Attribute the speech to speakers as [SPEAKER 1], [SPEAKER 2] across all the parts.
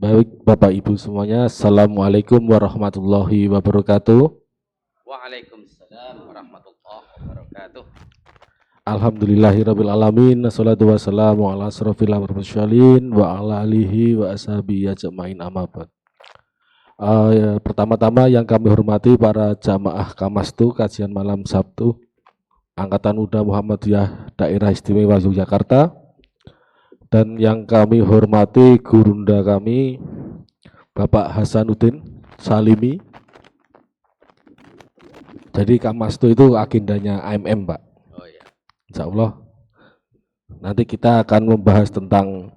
[SPEAKER 1] Baik, Bapak Ibu semuanya, Assalamualaikum warahmatullahi wabarakatuh.
[SPEAKER 2] Waalaikumsalam warahmatullahi wabarakatuh.
[SPEAKER 1] Alhamdulillahirabbil alamin, wassalatu wassalamu ala asrofil mursalin wa ala alihi wa ashabihi ajmain amma ba'd. Pertama-tama yang kami hormati para jamaah Kamastu kajian malam Sabtu Angkatan Muda Muhammadiyah Daerah Istimewa Yogyakarta, dan yang kami hormati gurunda kami Bapak Hasanuddin Salimi. Jadi Kamastu itu agendanya AMM, Pak.
[SPEAKER 2] Oh ya.
[SPEAKER 1] Insya Allah nanti kita akan membahas tentang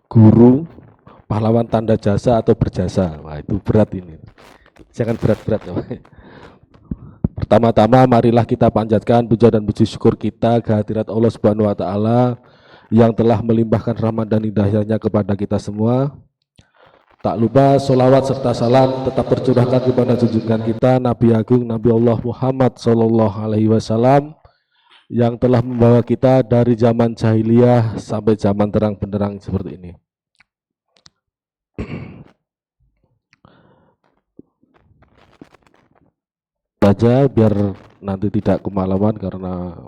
[SPEAKER 1] guru, pahlawan tanda jasa atau berjasa. Wah, itu berat ini. Jangan berat-berat ya, Pak. Pertama-tama marilah kita panjatkan puja dan puji syukur kita kehadirat Allah Subhanahu wa taala yang telah melimpahkan rahmat dan hidayahnya kepada kita semua. Tak lupa sholawat serta salam tetap tercurahkan kepada junjungan kita Nabi Agung Nabi Allah Muhammad Sallallahu Alaihi Wasallam yang telah membawa kita dari zaman jahiliyah sampai zaman terang benderang seperti ini. Saja biar nanti tidak kemalaman karena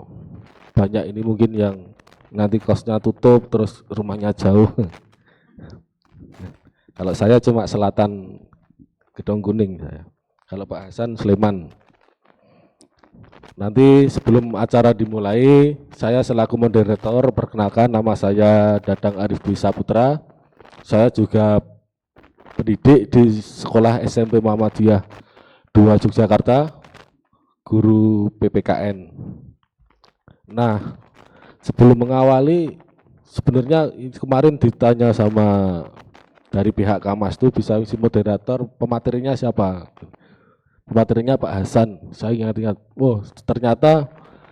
[SPEAKER 1] banyak ini mungkin yang nanti kosnya tutup terus rumahnya jauh. Kalau saya cuma selatan Gedong Kuning saya. Kalau Pak Hasan Sleman. Nanti sebelum acara dimulai, saya selaku moderator perkenalkan, nama saya Dadang Arif Dwi Saputra. Saya juga pendidik di Sekolah SMP Muhammadiyah 2 Yogyakarta, guru PPKN. Nah, sebelum mengawali, sebenarnya kemarin ditanya sama dari pihak Kamastu bisa isi moderator, pematerinya siapa? Pematerinya Pak Hasan. Saya ingat-ingat, oh ternyata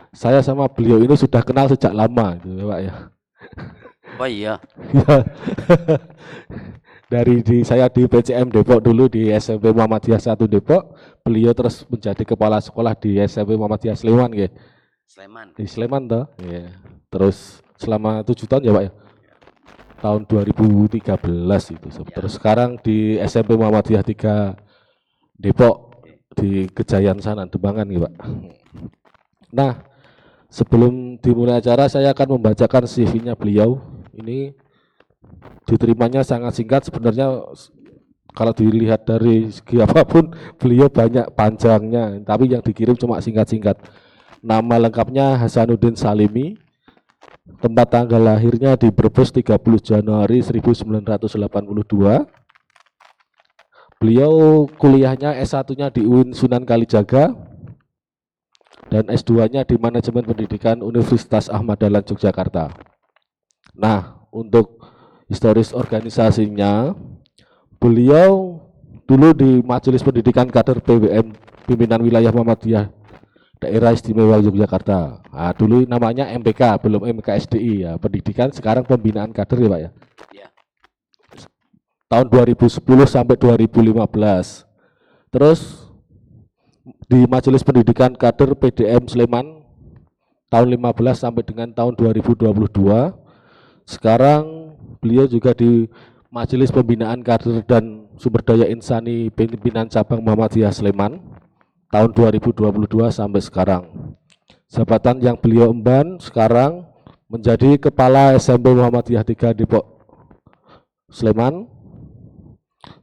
[SPEAKER 1] saya sama beliau ini sudah kenal sejak lama, gitu ya Pak ya.
[SPEAKER 2] Oh iya.
[SPEAKER 1] Saya di PCM Depok dulu di SMP Muhammadiyah 1 Depok, beliau terus menjadi kepala sekolah di SMP Muhammadiyah Sleman, ya.
[SPEAKER 2] Sleman.
[SPEAKER 1] Di Sleman toh, ya. Terus selama 7 tahun ya Pak ya. Tahun 2013 itu. Terus sekarang di SMP Muhammadiyah 3 Depok di Kejayan sana, Dembangan ya Pak. Nah, sebelum dimulai acara saya akan membacakan CV-nya beliau. Ini diterimanya sangat singkat, sebenarnya kalau dilihat dari segi apapun beliau banyak panjangnya, tapi yang dikirim cuma singkat-singkat. Nama lengkapnya Hasanuddin Salimi. Tempat tanggal lahirnya di Brebes 30 Januari 1982. Beliau kuliahnya S1-nya di UIN Sunan Kalijaga dan S2-nya di Manajemen Pendidikan Universitas Ahmad Dahlan Yogyakarta. Nah, untuk historis organisasinya, beliau dulu di Majelis Pendidikan Kader PWM Pimpinan Wilayah Muhammadiyah Daerah Istimewa Yogyakarta. Nah, dulu namanya MPK, belum MKSDI ya, pendidikan sekarang pembinaan kader ya Pak ya.
[SPEAKER 2] Ya.
[SPEAKER 1] Tahun 2010 sampai 2015. Terus di Majelis Pendidikan Kader PDM Sleman tahun 15 sampai dengan tahun 2022. Sekarang beliau juga di Majelis Pembinaan Kader dan Sumber Daya Insani Pimpinan Cabang Muhammadiyah Sleman tahun 2022 sampai sekarang. Jabatan yang beliau emban sekarang menjadi Kepala SMP Muhammadiyah 3 Depok Sleman,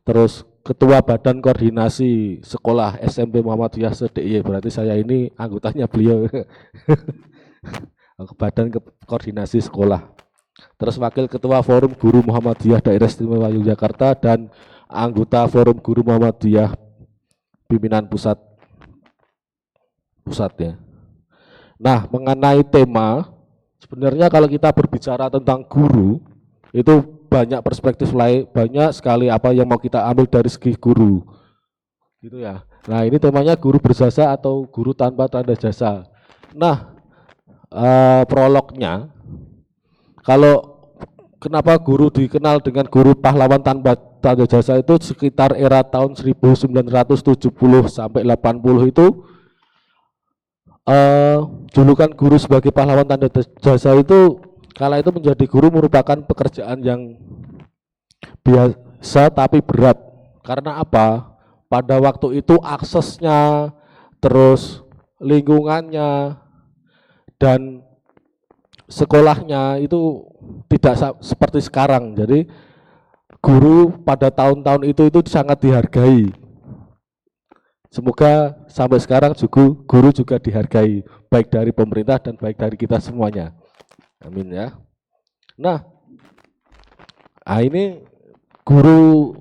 [SPEAKER 1] terus Ketua Badan Koordinasi Sekolah SMP Muhammadiyah se-DIY, berarti saya ini anggotanya beliau. Badan Koordinasi Sekolah. Terus Wakil Ketua Forum Guru Muhammadiyah Daerah Istimewa Yogyakarta dan anggota Forum Guru Muhammadiyah Pimpinan Pusat ya. Nah, mengenai tema, sebenarnya kalau kita berbicara tentang guru, itu banyak perspektif lain, banyak sekali apa yang mau kita ambil dari segi guru. Gitu ya. Nah, ini temanya guru berjasa atau guru tanpa tanda jasa. Nah, prolognya, kalau kenapa guru dikenal dengan guru pahlawan tanpa tanda jasa itu sekitar era tahun 1970 sampai 80 itu julukan guru sebagai pahlawan tanda jasa itu kala itu menjadi guru merupakan pekerjaan yang biasa tapi berat. Karena apa? Pada waktu itu aksesnya, terus lingkungannya, dan sekolahnya itu tidak seperti sekarang. Jadi guru pada tahun-tahun itu sangat dihargai. Semoga sampai sekarang juga guru juga dihargai, baik dari pemerintah dan baik dari kita semuanya. Amin ya. Nah, ini guru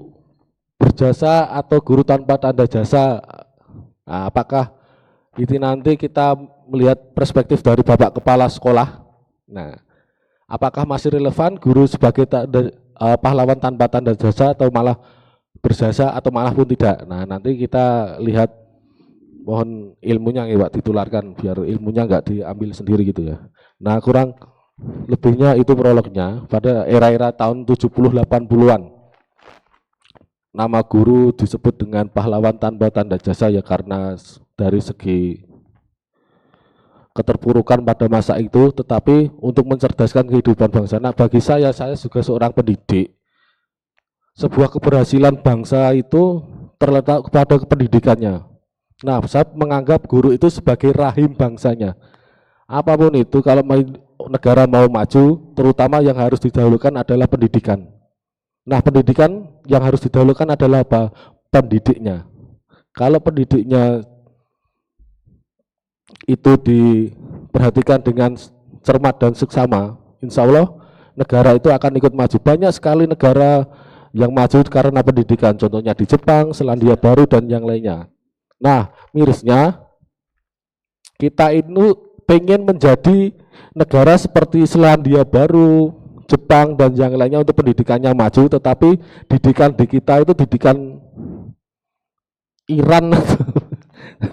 [SPEAKER 1] berjasa atau guru tanpa tanda jasa. Nah, apakah ini nanti kita melihat perspektif dari Bapak Kepala Sekolah? Nah, apakah masih relevan guru sebagai pahlawan tanpa tanda jasa atau malah berjasa atau malah pun tidak? Nah, nanti kita lihat, mohon ilmunya ya Pak ditularkan biar ilmunya nggak diambil sendiri gitu ya. Nah, kurang lebihnya itu prolognya. Pada era-era tahun 70-80-an nama guru disebut dengan pahlawan tanpa tanda jasa ya karena dari segi keterpurukan pada masa itu, tetapi untuk mencerdaskan kehidupan bangsa. Nah, bagi saya juga seorang pendidik. Sebuah keberhasilan bangsa itu terletak kepada pendidikannya. Nah, saya menganggap guru itu sebagai rahim bangsanya. Apapun itu, kalau negara mau maju, terutama yang harus didahulukan adalah pendidikan. Nah, pendidikan yang harus didahulukan adalah apa? Pendidiknya. Kalau pendidiknya itu diperhatikan dengan cermat dan seksama, insya Allah negara itu akan ikut maju. Banyak sekali negara yang maju karena pendidikan, contohnya di Jepang, Selandia Baru, dan yang lainnya. Nah, mirisnya kita itu pengen menjadi negara seperti Selandia Baru, Jepang, dan yang lainnya untuk pendidikannya maju, tetapi didikan di kita itu didikan Iran,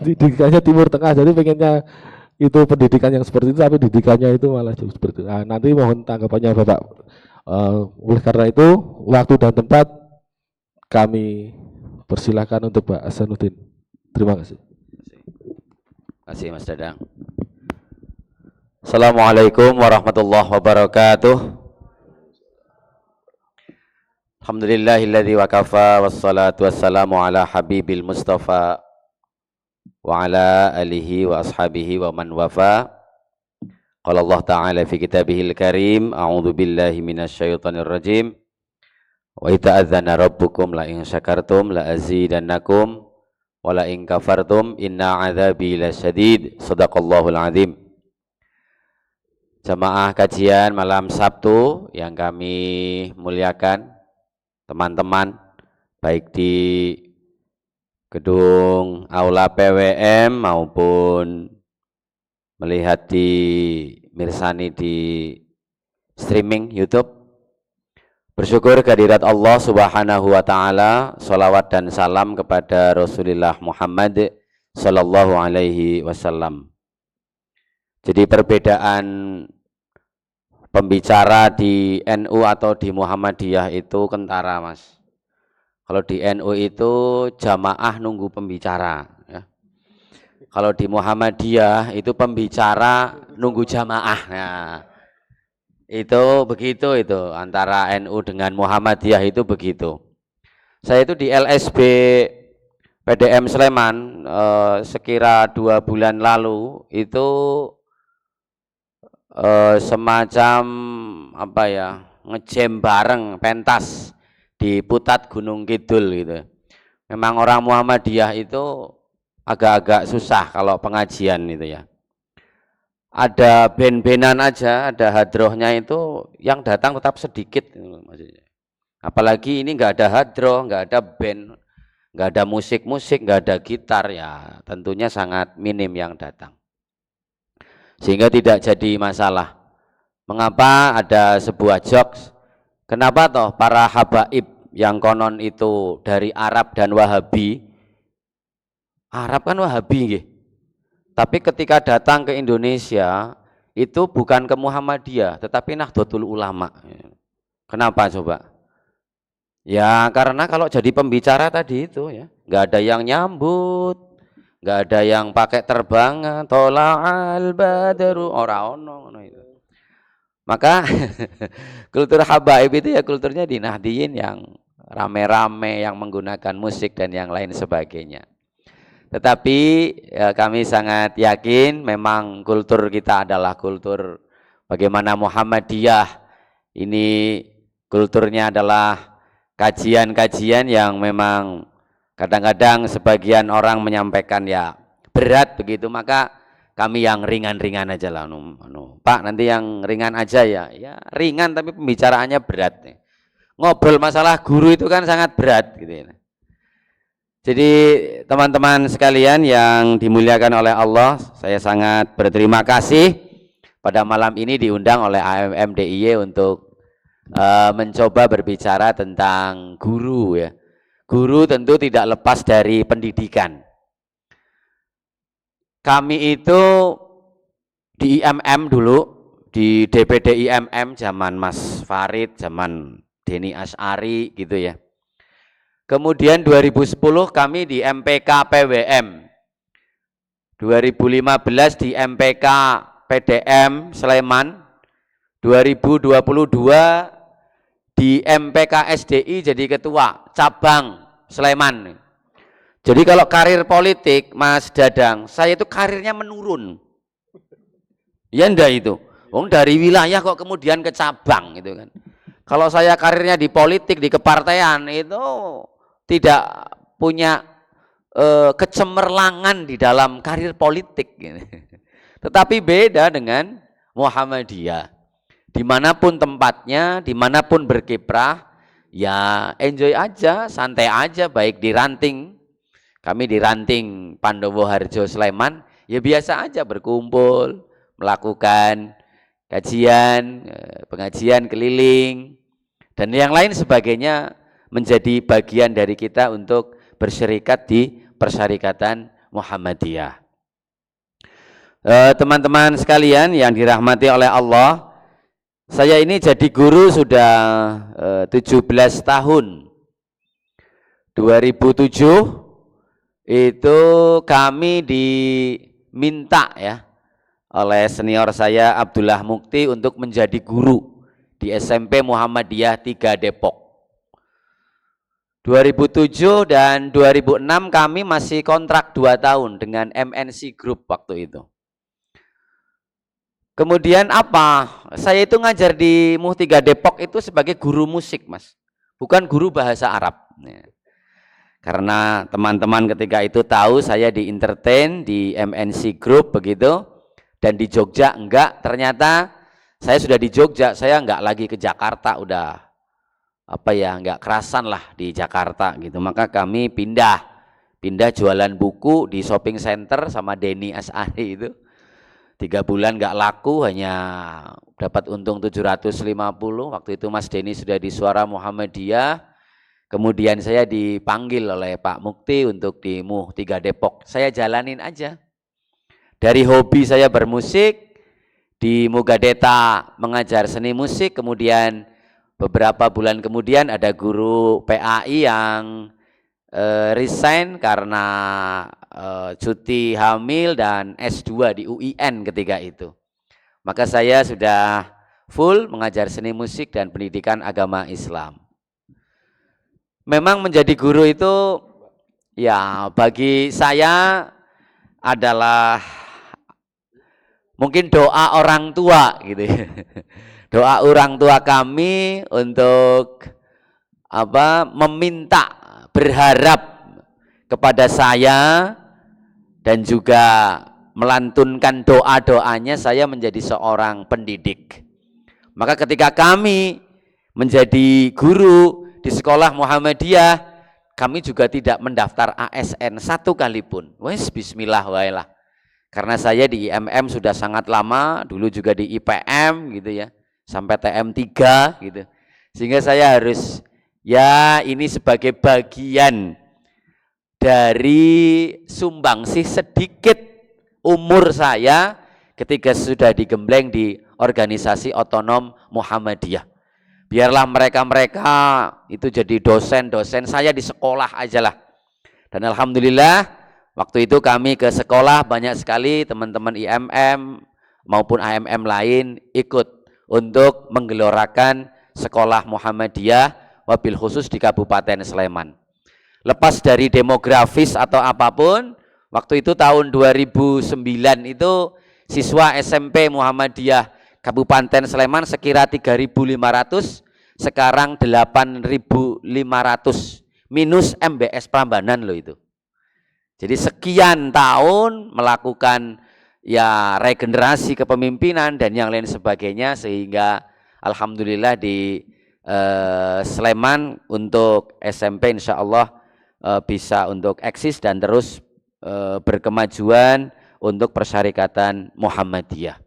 [SPEAKER 1] didikannya Timur Tengah, jadi pengennya itu pendidikan yang seperti itu, tapi didikannya itu malah seperti itu. Nah, nanti mohon tanggapannya Bapak. Oleh karena itu, waktu dan tempat kami persilahkan untuk Pak Hasanuddin. Terima kasih.
[SPEAKER 2] Terima kasih Mas Dadang. Assalamualaikum warahmatullahi wabarakatuh. Alhamdulillahilladzi wa kafa wassalatu wassalamu ala habibil mustafa wa ala alihi wa ashabihi wa man wafa. Qala Allah Ta'ala fi kitabihil karim, a'udzu billahi minasyaitonir rajim. Wa ita'adzana rabbukum la in syakartum la azidannakum wa la in kafartum inna 'adzabi lasyadid. Shadaqallahul azim. Jamaah kajian malam Sabtu yang kami muliakan, teman-teman baik di gedung aula PWM maupun melihat di mirsani di streaming YouTube. Bersyukur kehadirat Allah Subhanahu wa taala, sholawat dan salam kepada Rasulullah Muhammad sallallahu alaihi wasallam. Jadi perbedaan pembicara di NU atau di Muhammadiyah itu kentara, Mas. Kalau di NU itu jamaah nunggu pembicara, ya. Kalau di Muhammadiyah itu pembicara nunggu jamaah. Nah, itu begitu itu antara NU dengan Muhammadiyah itu begitu. Saya itu di LSB PDM Sleman sekira 2 bulan lalu itu semacam apa ya, ngejam bareng pentas di Putat Gunung Kidul gitu. Memang orang Muhammadiyah itu agak-agak susah kalau pengajian itu ya. Ada band-bandan aja, ada hadrohnya itu yang datang tetap sedikit maksudnya. Apalagi ini nggak ada hadroh, nggak ada band, nggak ada musik-musik, nggak ada gitar ya, tentunya sangat minim yang datang. Sehingga tidak jadi masalah. Mengapa ada sebuah jokes? Kenapa toh para habaib yang konon itu dari Arab dan Wahabi? Arab kan Wahabi nggih. Tapi ketika datang ke Indonesia itu bukan ke Muhammadiyah, tetapi Nahdlatul Ulama. Kenapa coba? Ya karena kalau jadi pembicara tadi itu ya, nggak ada yang nyambut, nggak ada yang pakai terbangan, tola'al badru ora ono itu. Maka kultur habaib itu ya kulturnya di Nahdliyin yang rame-rame, yang menggunakan musik dan yang lain sebagainya. Tetapi ya, kami sangat yakin memang kultur kita adalah kultur bagaimana Muhammadiyah. Ini kulturnya adalah kajian-kajian yang memang kadang-kadang sebagian orang menyampaikan ya berat begitu, maka kami yang ringan-ringan aja lah. Pak, nanti yang ringan aja ya. Ya ringan tapi pembicaraannya berat. Ngobrol masalah guru itu kan sangat berat gitu ya. Jadi teman-teman sekalian yang dimuliakan oleh Allah, saya sangat berterima kasih pada malam ini diundang oleh AMM DIY untuk mencoba berbicara tentang guru ya. Guru tentu tidak lepas dari pendidikan. Kami itu di IMM dulu, di DPD IMM zaman Mas Farid, zaman Denny Asy'ari gitu ya. Kemudian 2010 kami di MPK PWM. 2015 di MPK PDM Sleman. 2022 di MPK SDI jadi ketua cabang Sleman. Jadi kalau karir politik Mas Dadang, saya itu karirnya menurun. Ya enggak itu. Wong dari wilayah kok kemudian ke cabang gitu kan. Kalau saya karirnya di politik, di kepartean itu tidak punya kecemerlangan di dalam karir politik gitu. Tetapi beda dengan Muhammadiyah. Dimanapun tempatnya, dimanapun berkiprah, ya enjoy aja, santai aja, baik di Ranting. Kami di Ranting Pandowo Harjo Sleman, ya biasa aja berkumpul, melakukan kajian, pengajian keliling, dan yang lain sebagainya menjadi bagian dari kita untuk bersyarikat di Persyarikatan Muhammadiyah. Teman-teman sekalian yang dirahmati oleh Allah, saya ini jadi guru sudah 17 tahun. 2007 itu kami diminta ya oleh senior saya Abdullah Mukti untuk menjadi guru di SMP Muhammadiyah 3 Depok. 2007 dan 2006 kami masih kontrak 2 tahun dengan MNC Group waktu itu. Kemudian apa? Saya itu ngajar di MUH 3 Depok itu sebagai guru musik, Mas. Bukan guru bahasa Arab. Karena teman-teman ketika itu tahu saya di entertain di MNC Group begitu, dan di Jogja enggak, ternyata saya sudah di Jogja, saya enggak lagi ke Jakarta, udah enggak kerasan lah di Jakarta gitu. Maka kami pindah jualan buku di shopping center sama Denny Asy'ari itu. 3 bulan enggak laku, hanya dapat untung 750. Waktu itu Mas Denny sudah di Suara Muhammadiyah. Kemudian saya dipanggil oleh Pak Mukti untuk di MUH 3 Depok. Saya jalanin aja. Dari hobi saya bermusik, di Mugadeta mengajar seni musik, kemudian beberapa bulan kemudian ada guru PAI yang resign karena cuti hamil dan S2 di UIN ketika itu. Maka saya sudah full mengajar seni musik dan pendidikan agama Islam. Memang menjadi guru itu ya bagi saya adalah mungkin doa orang tua gitu ya. Doa orang tua kami untuk meminta, berharap kepada saya dan juga melantunkan doa-doanya saya menjadi seorang pendidik. Maka ketika kami menjadi guru di sekolah Muhammadiyah, kami juga tidak mendaftar ASN satu kali pun. Wes bismillah wae lah. Karena saya di IMM sudah sangat lama, dulu juga di IPM gitu ya, sampai TM3 gitu. Sehingga saya harus ya ini sebagai bagian dari sumbangsih sedikit umur saya ketika sudah digembleng di organisasi otonom Muhammadiyah. Biarlah mereka-mereka itu jadi dosen-dosen, saya di sekolah aja lah. Dan alhamdulillah waktu itu kami ke sekolah banyak sekali teman-teman IMM maupun AMM lain ikut untuk menggelorakan sekolah Muhammadiyah wabil khusus di Kabupaten Sleman. Lepas dari demografis atau apapun, waktu itu tahun 2009 itu siswa SMP Muhammadiyah Kabupaten Sleman sekira 3.500, sekarang 8.500 minus MBS Prambanan loh itu. Jadi sekian tahun melakukan ya regenerasi kepemimpinan dan yang lain sebagainya, sehingga alhamdulillah di Sleman untuk SMP insya Allah bisa untuk eksis dan terus berkemajuan untuk persyarikatan Muhammadiyah.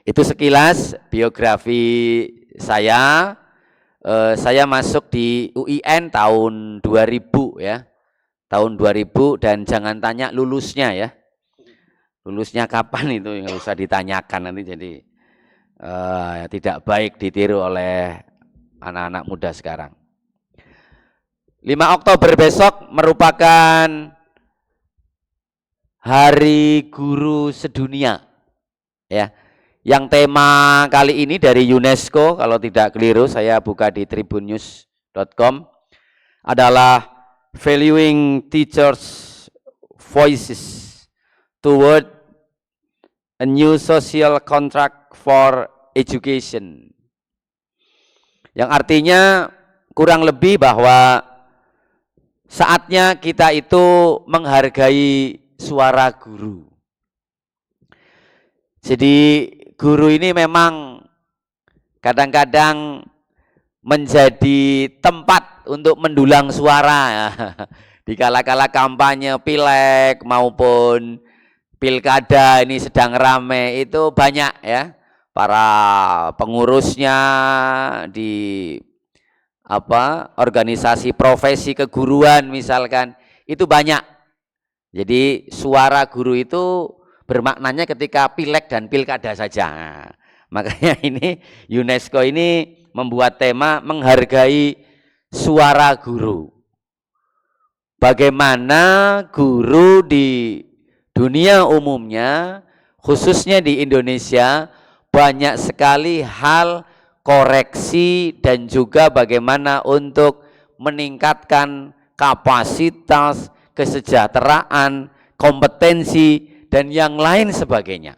[SPEAKER 2] Itu sekilas biografi saya. Saya masuk di UIN tahun 2000 ya. Tahun 2000 dan jangan tanya lulusnya ya. Lulusnya kapan itu nggak usah ditanyakan nanti, jadi tidak baik ditiru oleh anak-anak muda sekarang. 5 Oktober besok merupakan Hari Guru Sedunia ya. Yang tema kali ini dari UNESCO, kalau tidak keliru saya buka di tribunnews.com, adalah Valuing Teachers' Voices Toward a New Social Contract for Education. Yang artinya kurang lebih bahwa saatnya kita itu menghargai suara guru. Jadi guru ini memang kadang-kadang menjadi tempat untuk mendulang suara ya. Di kala-kala kampanye pileg maupun pilkada ini sedang rame, itu banyak ya para pengurusnya di organisasi profesi keguruan misalkan, itu banyak. Jadi suara guru itu bermaknanya ketika pileg dan pilkada saja. Nah, makanya ini UNESCO ini membuat tema menghargai suara guru. Bagaimana guru di dunia umumnya, khususnya di Indonesia, banyak sekali hal koreksi dan juga bagaimana untuk meningkatkan kapasitas, kesejahteraan, kompetensi, dan yang lain sebagainya.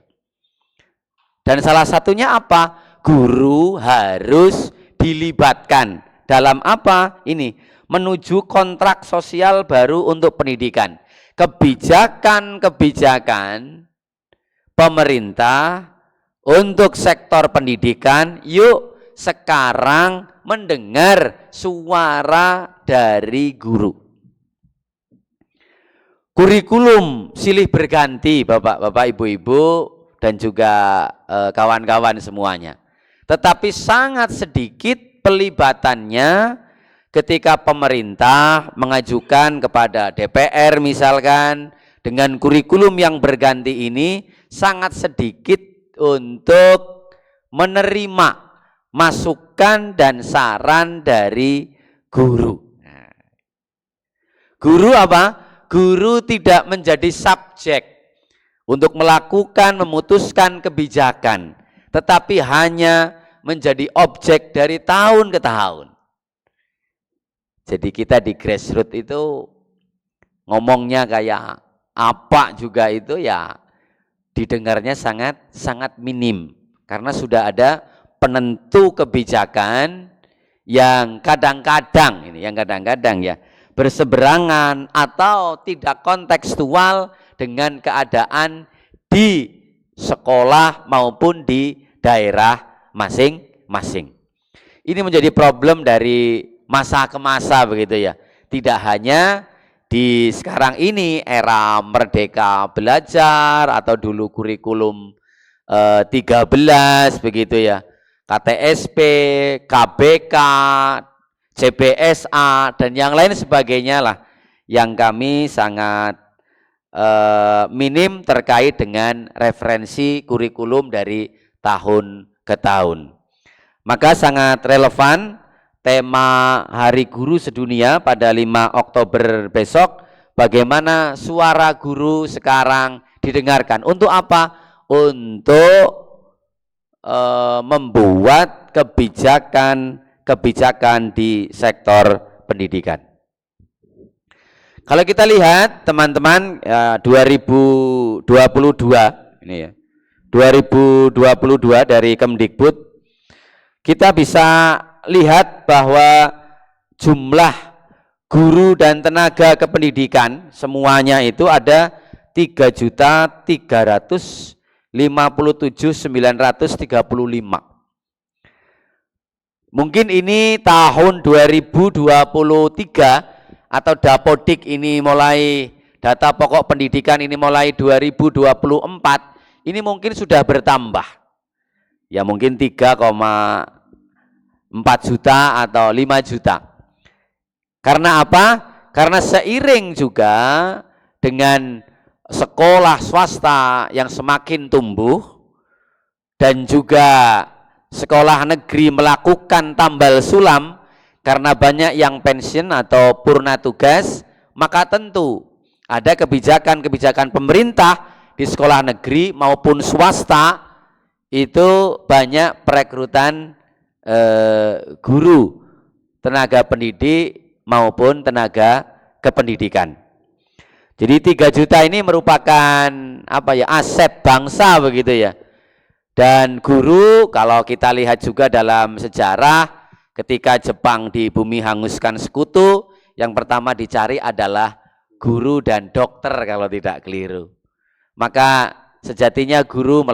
[SPEAKER 2] Dan salah satunya apa? Guru harus dilibatkan dalam apa? Ini, menuju kontrak sosial baru untuk pendidikan. Kebijakan-kebijakan pemerintah untuk sektor pendidikan, yuk sekarang mendengar suara dari guru. Kurikulum silih berganti Bapak-bapak, Ibu-ibu, dan juga kawan-kawan semuanya. Tetapi sangat sedikit pelibatannya ketika pemerintah mengajukan kepada DPR misalkan, dengan kurikulum yang berganti ini sangat sedikit untuk menerima masukan dan saran dari guru. Guru apa? Guru tidak menjadi subjek untuk melakukan, memutuskan kebijakan, tetapi hanya menjadi objek dari tahun ke tahun. Jadi kita di grassroots itu ngomongnya kayak apa juga itu ya didengarnya sangat minim, karena sudah ada penentu kebijakan yang kadang-kadang ya berseberangan atau tidak kontekstual dengan keadaan di sekolah maupun di daerah masing-masing. Ini menjadi problem dari masa ke masa begitu ya. Tidak hanya di sekarang ini era merdeka belajar atau dulu kurikulum 13 begitu ya. KTSP, KBK, CBSA dan yang lain sebagainya lah yang kami sangat minim terkait dengan referensi kurikulum dari tahun ke tahun. Maka sangat relevan tema Hari Guru Sedunia pada 5 Oktober besok, bagaimana suara guru sekarang didengarkan. Untuk apa? Untuk membuat kebijakan di sektor pendidikan. Kalau kita lihat teman-teman 2022 ini ya. 2022 dari Kemdikbud kita bisa lihat bahwa jumlah guru dan tenaga kependidikan semuanya itu ada 3.357.935. Mungkin ini tahun 2023 atau Dapodik ini mulai data pokok pendidikan ini mulai 2024 ini mungkin sudah bertambah. Ya mungkin 3,4 juta atau 5 juta. Karena apa? Karena seiring juga dengan sekolah swasta yang semakin tumbuh dan juga sekolah negeri melakukan tambal sulam karena banyak yang pensiun atau purna tugas, maka tentu ada kebijakan-kebijakan pemerintah di sekolah negeri maupun swasta itu banyak perekrutan guru, tenaga pendidik maupun tenaga kependidikan. Jadi 3 juta ini merupakan aset bangsa begitu ya. Dan guru kalau kita lihat juga dalam sejarah ketika Jepang di bumi hanguskan sekutu, yang pertama dicari adalah guru dan dokter kalau tidak keliru. Maka sejatinya guru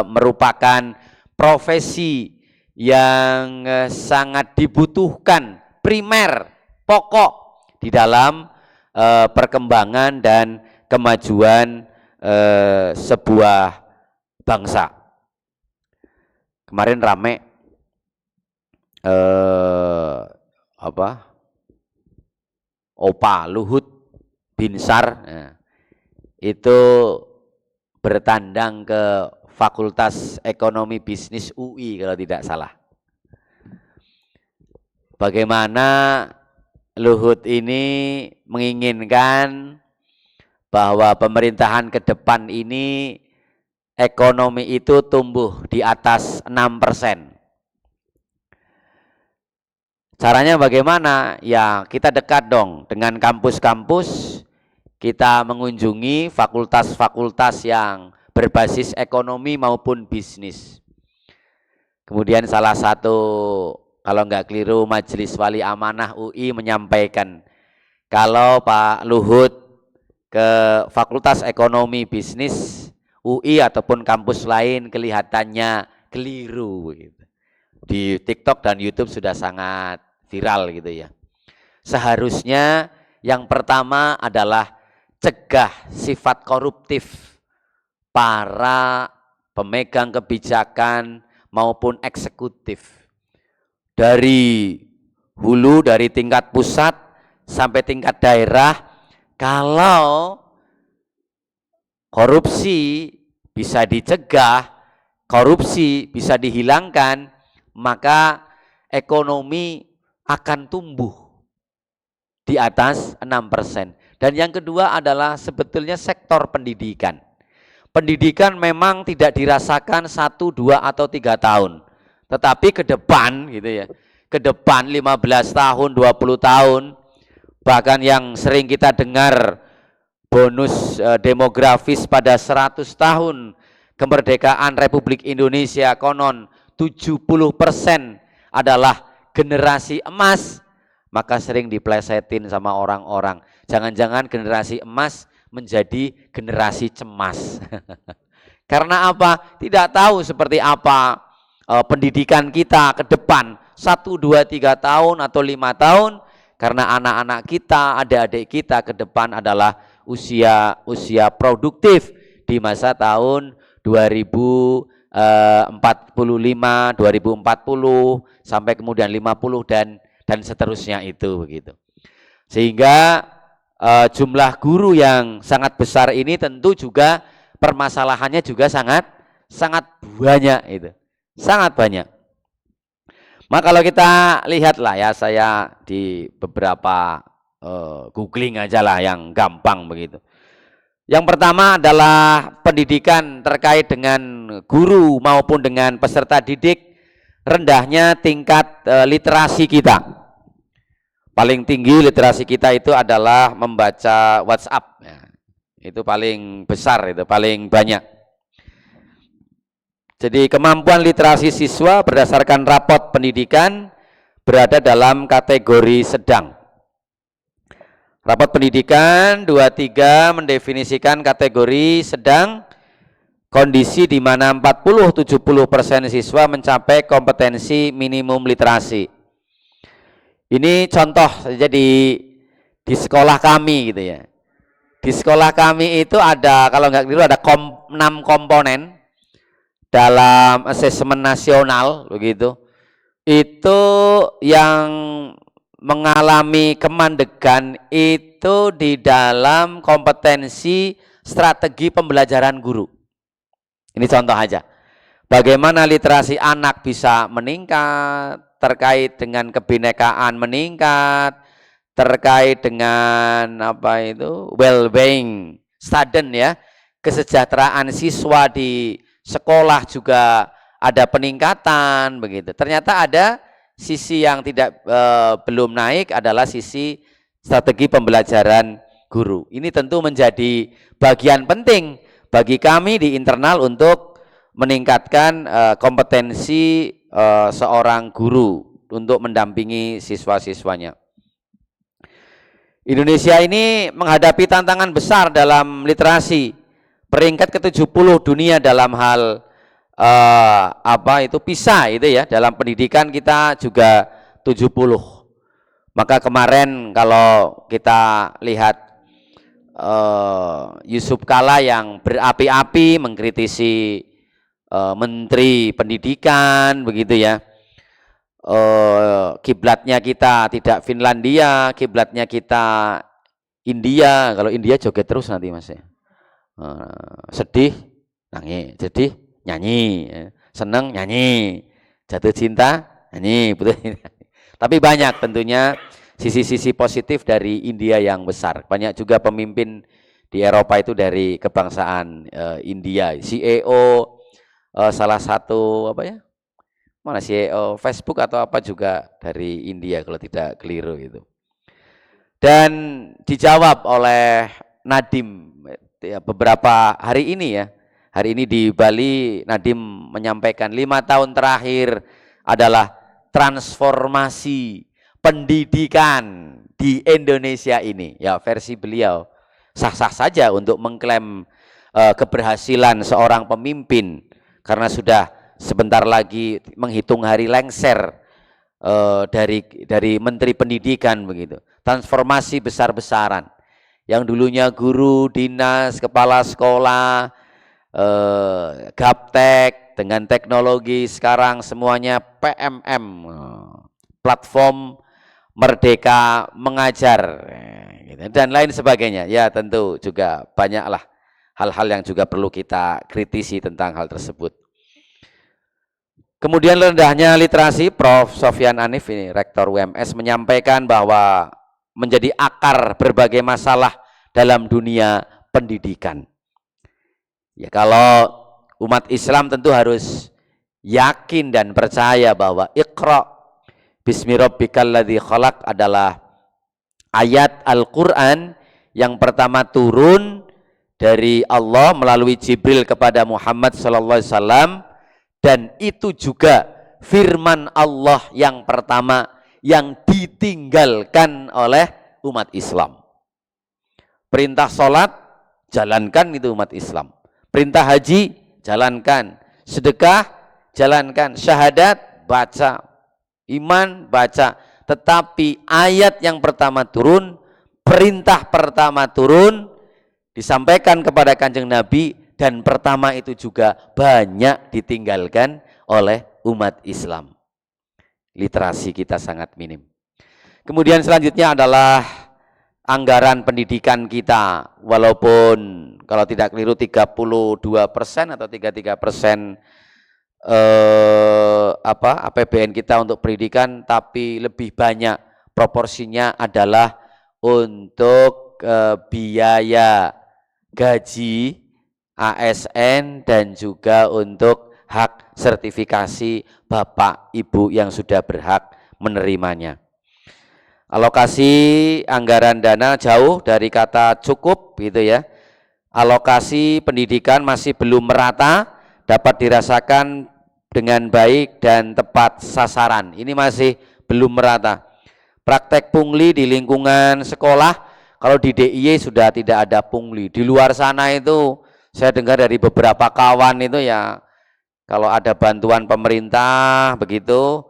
[SPEAKER 2] merupakan profesi yang sangat dibutuhkan, primer, pokok di dalam perkembangan dan kemajuan sebuah bangsa. Kemarin rame Opa Luhut Binsar itu bertandang ke Fakultas Ekonomi Bisnis UI kalau tidak salah. Bagaimana Luhut ini menginginkan bahwa pemerintahan ke depan ini ekonomi itu tumbuh di atas 6%. Caranya bagaimana? Ya kita dekat dong dengan kampus-kampus, kita mengunjungi fakultas-fakultas yang berbasis ekonomi maupun bisnis. Kemudian salah satu, kalau nggak keliru, Majelis Wali Amanah UI menyampaikan, kalau Pak Luhut ke Fakultas Ekonomi Bisnis UI ataupun kampus lain kelihatannya keliru. Di TikTok dan YouTube sudah sangat viral gitu ya. Seharusnya yang pertama adalah cegah sifat koruptif para pemegang kebijakan maupun eksekutif. Dari hulu, dari tingkat pusat sampai tingkat daerah, kalau korupsi bisa dicegah, korupsi bisa dihilangkan, maka ekonomi akan tumbuh di atas 6%. Dan yang kedua adalah sebetulnya sektor pendidikan. Pendidikan memang tidak dirasakan 1, 2, atau 3 tahun. Tetapi ke depan gitu ya, ke depan 15 tahun, 20 tahun, bahkan yang sering kita dengar bonus demografis pada 100 tahun kemerdekaan Republik Indonesia konon 70% adalah generasi emas, maka sering diplesetin sama orang-orang. Jangan-jangan generasi emas menjadi generasi cemas. Karena apa? Tidak tahu seperti apa pendidikan kita ke depan 1, 2, 3 tahun atau 5 tahun, karena anak-anak kita, adik-adik kita ke depan adalah usia produktif di masa tahun 2045, 2040 sampai kemudian 50 dan seterusnya itu begitu. Sehingga jumlah guru yang sangat besar ini tentu juga permasalahannya juga sangat banyak itu. Sangat banyak. Maka kalau kita lihatlah ya, saya di beberapa googling aja lah yang gampang begitu. Yang pertama adalah pendidikan terkait dengan guru maupun dengan peserta didik, rendahnya tingkat literasi kita. Paling tinggi literasi kita itu adalah membaca WhatsApp. Ya, itu paling besar, itu paling banyak. Jadi kemampuan literasi siswa berdasarkan rapot pendidikan berada dalam kategori sedang. Rapot pendidikan 23 mendefinisikan kategori sedang, kondisi di mana 40-70% siswa mencapai kompetensi minimum literasi. Ini contoh saja di sekolah kami gitu ya. Di sekolah kami itu ada, kalau nggak keliru ada 6 komponen dalam asesmen nasional begitu. Itu yang mengalami kemandegan itu di dalam kompetensi strategi pembelajaran guru. Ini contoh aja. Bagaimana literasi anak bisa meningkat, terkait dengan kebinekaan meningkat, terkait dengan apa itu well-being student ya, kesejahteraan siswa di sekolah juga ada peningkatan begitu. Ternyata ada sisi yang belum naik adalah sisi strategi pembelajaran guru. Ini tentu menjadi bagian penting bagi kami di internal untuk meningkatkan kompetensi seorang guru untuk mendampingi siswa-siswanya. Indonesia ini menghadapi tantangan besar dalam literasi, peringkat ke-70 dunia dalam hal PISA itu ya, dalam pendidikan kita juga 70. Maka kemarin kalau kita lihat Yusuf Kala yang berapi-api mengkritisi Menteri Pendidikan begitu ya, kiblatnya kita tidak Finlandia, kiblatnya kita India. Kalau India joget terus nanti mas ya, sedih nangis, sedih nyanyi, seneng nyanyi, jatuh cinta nyanyi, betul. Tapi banyak tentunya sisi-sisi positif dari India yang besar. Banyak juga pemimpin di Eropa itu dari kebangsaan India. CEO salah satu CEO Facebook atau apa juga dari India kalau tidak keliru itu. Dan dijawab oleh Nadiem beberapa hari ini ya. Hari ini di Bali Nadiem menyampaikan 5 tahun terakhir adalah transformasi pendidikan di Indonesia ini. Ya versi beliau sah-sah saja untuk mengklaim keberhasilan seorang pemimpin karena sudah sebentar lagi menghitung hari lengser dari Menteri Pendidikan begitu. Transformasi besar-besaran. Yang dulunya guru, dinas, kepala sekolah, gaptek dengan teknologi sekarang semuanya PMM, platform Merdeka Mengajar dan lain sebagainya. Ya tentu juga banyaklah hal-hal yang juga perlu kita kritisi tentang hal tersebut. Kemudian rendahnya literasi, Prof. Sofyan Anif ini Rektor UMS menyampaikan bahwa menjadi akar berbagai masalah dalam dunia pendidikan. Ya kalau umat Islam tentu harus yakin dan percaya bahwa Iqra bismi rabbikal ladzi khalaq adalah ayat Al-Qur'an yang pertama turun dari Allah melalui Jibril kepada Muhammad sallallahu alaihi wasallam, dan itu juga firman Allah yang pertama yang ditinggalkan oleh umat Islam. Perintah sholat jalankan itu umat Islam. Perintah haji, jalankan. Sedekah, jalankan. Syahadat, baca. Iman, baca. Tetapi ayat yang pertama turun, perintah pertama turun, disampaikan kepada Kanjeng Nabi, dan pertama itu juga banyak ditinggalkan oleh umat Islam. Literasi kita sangat minim. Kemudian selanjutnya adalah anggaran pendidikan kita, walaupun kalau tidak keliru 32% atau 33% APBN kita untuk pendidikan, tapi lebih banyak proporsinya adalah untuk biaya gaji, ASN, dan juga untuk hak sertifikasi Bapak Ibu yang sudah berhak menerimanya. Alokasi anggaran dana jauh dari kata cukup gitu ya. Alokasi pendidikan masih belum merata, dapat dirasakan dengan baik dan tepat sasaran. Ini masih belum merata. Praktek pungli di lingkungan sekolah, kalau di DIY sudah tidak ada pungli. Di luar sana itu saya dengar dari beberapa kawan itu ya, kalau ada bantuan pemerintah begitu,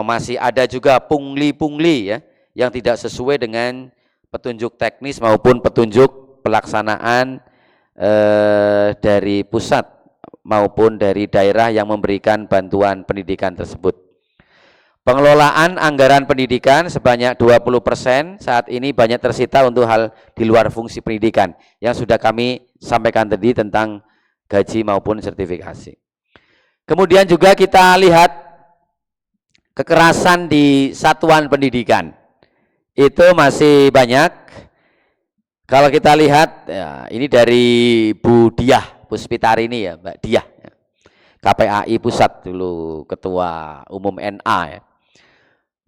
[SPEAKER 2] masih ada juga pungli-pungli ya, yang tidak sesuai dengan petunjuk teknis maupun petunjuk pelaksanaan dari pusat maupun dari daerah yang memberikan bantuan pendidikan tersebut. Pengelolaan anggaran pendidikan sebanyak 20% saat ini banyak tersita untuk hal di luar fungsi pendidikan yang sudah kami sampaikan tadi tentang gaji maupun sertifikasi. Kemudian juga kita lihat kekerasan di satuan pendidikan. Itu masih banyak. Kalau kita lihat ya, ini dari Bu Diah Puspitarini ya, Mbak Diah. KPAI Pusat dulu Ketua Umum NA ya.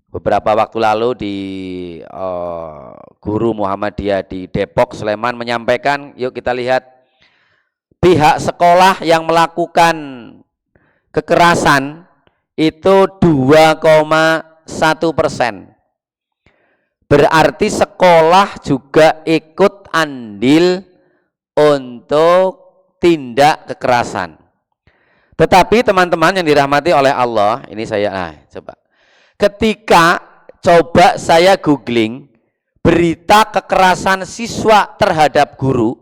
[SPEAKER 2] Beberapa waktu lalu di Guru Muhammadiyah di Depok, Sleman menyampaikan, yuk kita lihat pihak sekolah yang melakukan kekerasan itu 2,1%. Berarti sekolah juga ikut andil untuk tindak kekerasan. Tetapi teman-teman yang dirahmati oleh Allah, ini saya coba. Ketika coba saya googling berita kekerasan siswa terhadap guru,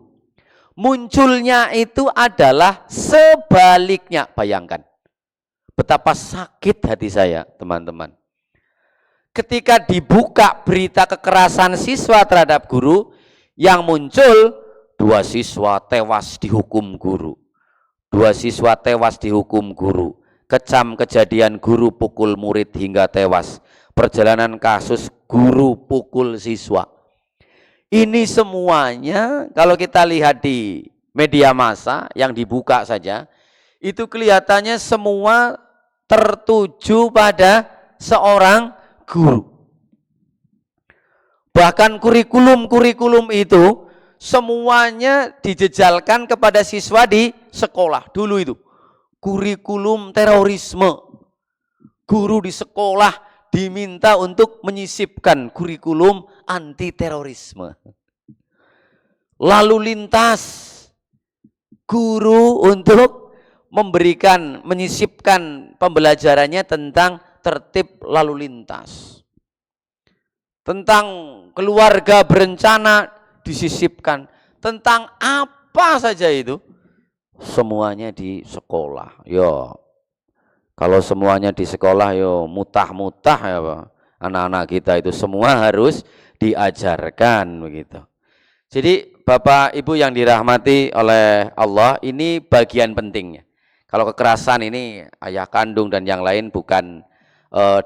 [SPEAKER 2] munculnya itu adalah sebaliknya. Bayangkan betapa sakit hati saya, teman-teman. Ketika dibuka berita kekerasan siswa terhadap guru, yang muncul 2 siswa tewas dihukum guru. 2 siswa tewas dihukum guru. Kecam kejadian guru pukul murid hingga tewas. Perjalanan kasus guru pukul siswa. Ini semuanya kalau kita lihat di media massa yang dibuka saja, itu kelihatannya semua tertuju pada seorang guru. Bahkan kurikulum itu semuanya dijejalkan kepada siswa di sekolah dulu itu. Kurikulum terorisme. Guru di sekolah diminta untuk menyisipkan kurikulum anti terorisme. Lalu lintas guru untuk menyisipkan pembelajarannya tentang tertib lalu lintas. Tentang keluarga berencana disisipkan. Tentang apa saja itu. Semuanya di sekolah. Yo, kalau semuanya di sekolah yo mutah-mutah ya Pak. Anak-anak kita itu semua harus diajarkan begitu. Jadi Bapak Ibu yang dirahmati oleh Allah, ini bagian pentingnya. Kalau kekerasan ini ayah kandung dan yang lain bukan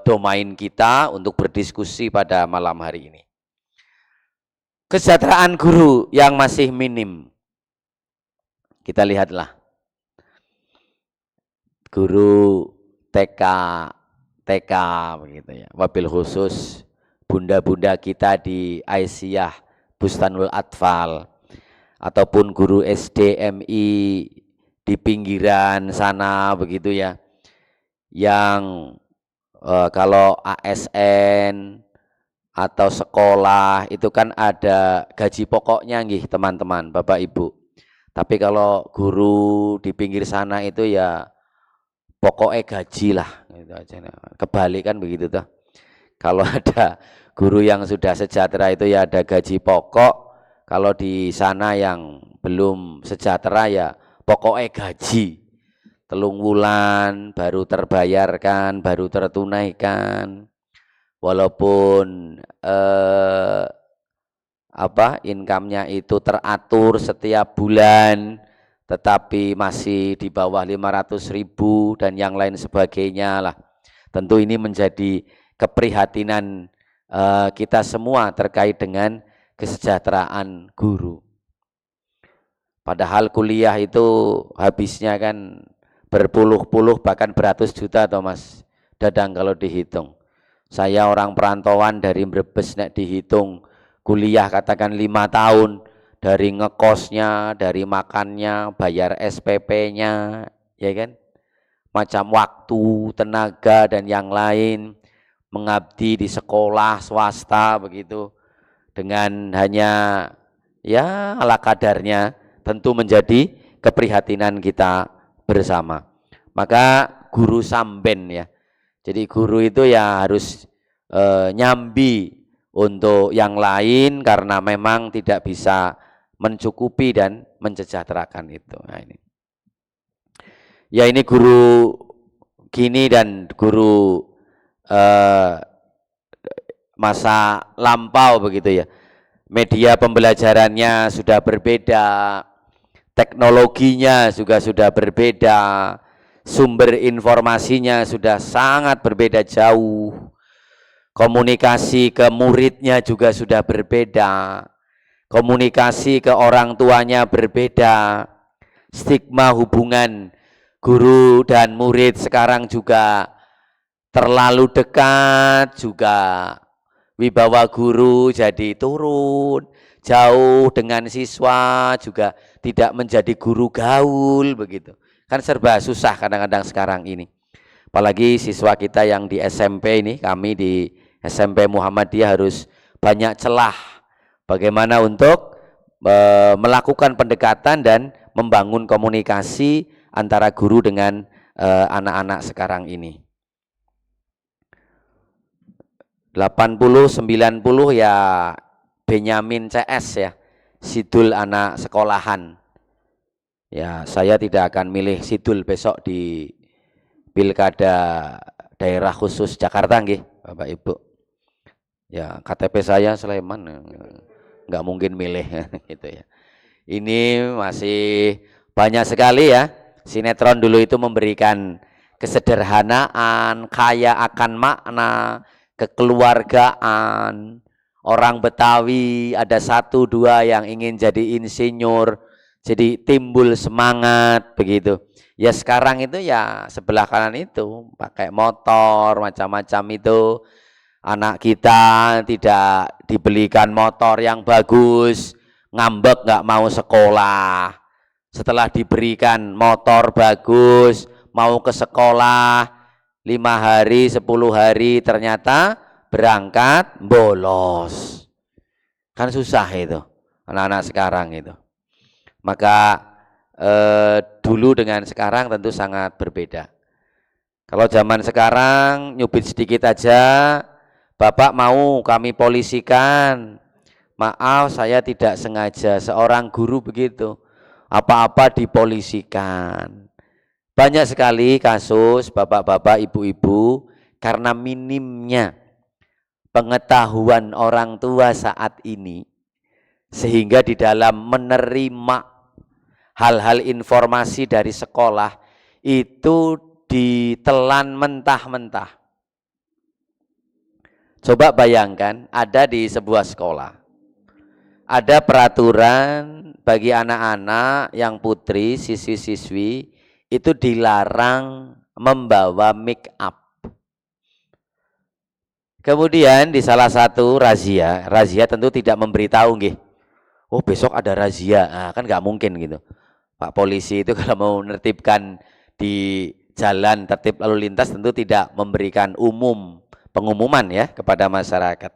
[SPEAKER 2] domain kita untuk berdiskusi pada malam hari ini. Kesejahteraan guru yang masih minim. Kita lihatlah. Guru TK begitu ya. Wabil khusus bunda-bunda kita di Aisyah Bustanul Atfal ataupun guru SDMI di pinggiran sana begitu ya. Yang kalau ASN atau sekolah itu kan ada gaji pokoknya nggih teman-teman, Bapak Ibu. Tapi kalau guru di pinggir sana itu ya pokoknya gaji lah gitu aja. Kebalik kan begitu tuh. Kalau ada guru yang sudah sejahtera itu ya ada gaji pokok. Kalau di sana yang belum sejahtera ya pokoknya gaji. 3 wulan baru terbayarkan, baru tertunaikan. Walaupun income-nya itu teratur setiap bulan, tetapi masih di bawah 500.000 dan yang lain sebagainya lah. Tentu ini menjadi keprihatinan kita semua terkait dengan kesejahteraan guru. Padahal kuliah itu habisnya kan berpuluh-puluh bahkan beratus juta toh Mas Dadang kalau dihitung. Saya orang perantauan dari Brebes nek dihitung kuliah katakan 5 tahun, dari ngekosnya, dari makannya, bayar SPP-nya, ya kan? Macam waktu, tenaga dan yang lain, mengabdi di sekolah swasta begitu dengan hanya ya ala kadarnya, tentu menjadi keprihatinan kita bersama. Maka guru samben ya. Jadi guru itu ya harus nyambi untuk yang lain karena memang tidak bisa mencukupi dan mensejahterakan itu. Nah ini. Ya ini guru kini dan guru masa lampau begitu ya. Media pembelajarannya sudah berbeda, teknologinya juga sudah berbeda, sumber informasinya sudah sangat berbeda jauh, komunikasi ke muridnya juga sudah berbeda, komunikasi ke orang tuanya berbeda, stigma hubungan guru dan murid sekarang juga terlalu dekat, juga wibawa guru jadi turun, jauh dengan siswa juga tidak menjadi guru gaul begitu. Kan serba susah kadang-kadang sekarang ini. Apalagi siswa kita yang di SMP ini, kami di SMP Muhammadiyah harus banyak celah bagaimana untuk melakukan pendekatan dan membangun komunikasi antara guru dengan anak-anak sekarang ini. 80-90 ya Benyamin CS ya, Sidul anak sekolahan. Ya saya tidak akan milih Sidul besok di Pilkada daerah khusus Jakarta nggih, Bapak Ibu. Ya KTP saya Sleman, nggak mungkin milih gitu ya. Ini masih banyak sekali ya. Sinetron dulu itu memberikan kesederhanaan, kaya akan makna, kekeluargaan. Orang Betawi ada 1-2 yang ingin jadi insinyur, jadi timbul semangat begitu. Ya sekarang itu ya sebelah kanan itu pakai motor macam-macam itu. Anak kita tidak dibelikan motor yang bagus, ngambek nggak mau sekolah. Setelah diberikan motor bagus, mau ke sekolah 5 hari, 10 hari ternyata berangkat bolos. Kan susah itu anak-anak sekarang itu. Maka dulu dengan sekarang tentu sangat berbeda. Kalau zaman sekarang nyubit sedikit aja, Bapak mau kami polisikan, maaf saya tidak sengaja, seorang guru begitu, apa-apa dipolisikan. Banyak sekali kasus bapak-bapak, ibu-ibu karena minimnya pengetahuan orang tua saat ini, sehingga di dalam menerima hal-hal informasi dari sekolah itu ditelan mentah-mentah. Coba bayangkan ada di sebuah sekolah, ada peraturan bagi anak-anak yang putri, siswi-siswi itu dilarang membawa make up. Kemudian di salah satu razia tentu tidak memberitahu nggih. Oh besok ada razia, nah, kan nggak mungkin gitu. Pak polisi itu kalau mau menertibkan di jalan tertib lalu lintas tentu tidak memberikan pengumuman ya kepada masyarakat.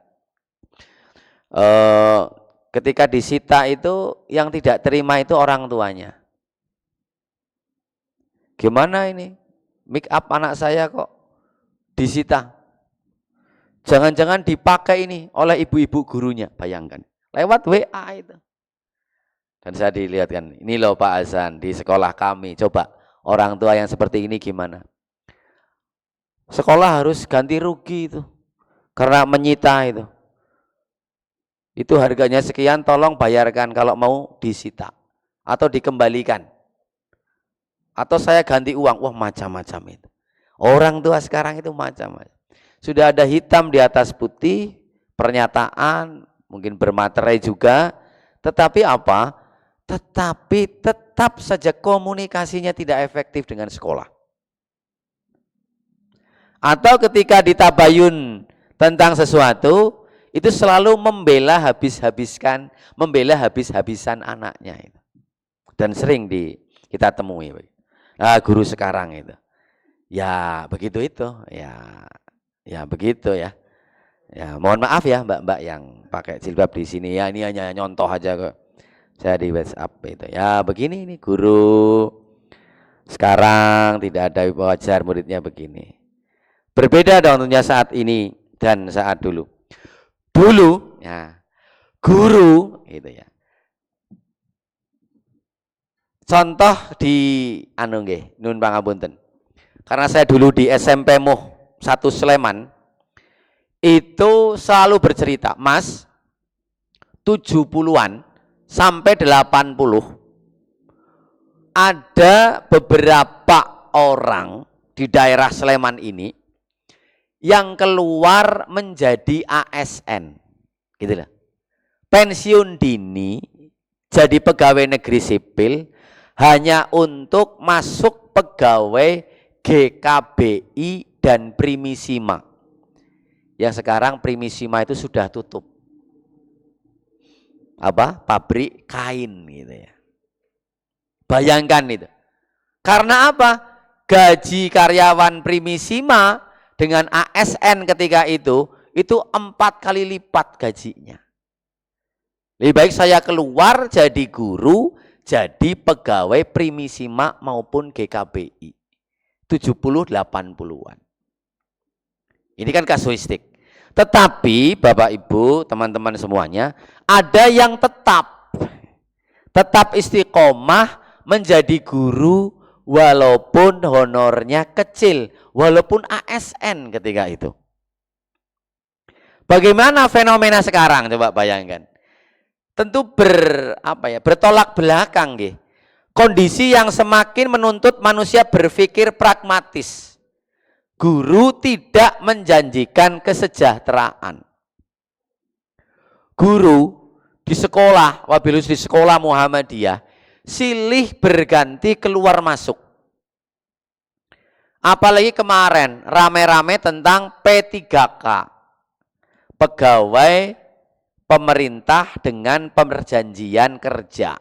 [SPEAKER 2] Ketika disita itu yang tidak terima itu orang tuanya. Gimana ini? Make up anak saya kok disita. Jangan-jangan dipakai ini oleh ibu-ibu gurunya, bayangkan. Lewat WA itu. Dan saya dilihatkan, ini loh Pak Hasan di sekolah kami, coba orang tua yang seperti ini gimana? Sekolah harus ganti rugi itu, karena menyita itu. Itu harganya sekian, tolong bayarkan kalau mau disita. Atau dikembalikan. Atau saya ganti uang, wah macam-macam itu. Orang tua sekarang itu macam-macam. Sudah ada hitam di atas putih, pernyataan, mungkin bermaterai juga, tetapi apa? tetapi tetap saja komunikasinya tidak efektif dengan sekolah. Atau ketika ditabayun tentang sesuatu, itu selalu membela habis-habisan anaknya itu. Dan sering kita temui. Nah, guru sekarang itu. Ya, begitu itu. Ya begitu ya. Ya, mohon maaf ya Mbak-mbak yang pakai jilbab di sini ya, ini hanya nyontoh aja kok. Saya di WhatsApp itu. Ya, begini ini guru sekarang tidak ada wajar muridnya begini. Berbeda dong tentunya saat ini dan saat dulu. Dulu ya guru gitu ya. Contoh di anu nggih, nun pangapunten. Karena saya dulu di SMP Muh 1 Sleman itu selalu bercerita, Mas, 70-an sampai 80 ada beberapa orang di daerah Sleman ini yang keluar menjadi ASN, gitu lah. Pensiun dini, jadi pegawai negeri sipil hanya untuk masuk pegawai GKBI dan Primisima. Yang sekarang Primisima itu sudah tutup. Pabrik kain gitu ya. Bayangkan itu. Karena apa? Gaji karyawan Primisima dengan ASN ketika itu 4 kali lipat gajinya. Lebih baik saya keluar jadi guru, jadi pegawai Primisima maupun GKBI. 70-80-an. Ini kan kasuistik. Tetapi Bapak Ibu, teman-teman semuanya, ada yang tetap istiqomah menjadi guru walaupun honornya kecil, walaupun ASN ketika itu. Bagaimana fenomena sekarang? Coba bayangkan. Tentu bertolak belakang nggih. Kondisi yang semakin menuntut manusia berpikir pragmatis. Guru tidak menjanjikan kesejahteraan. Guru di sekolah, wabil di sekolah Muhammadiyah, silih berganti keluar masuk. Apalagi kemarin rame-rame tentang P3K, pegawai pemerintah dengan perjanjian kerja,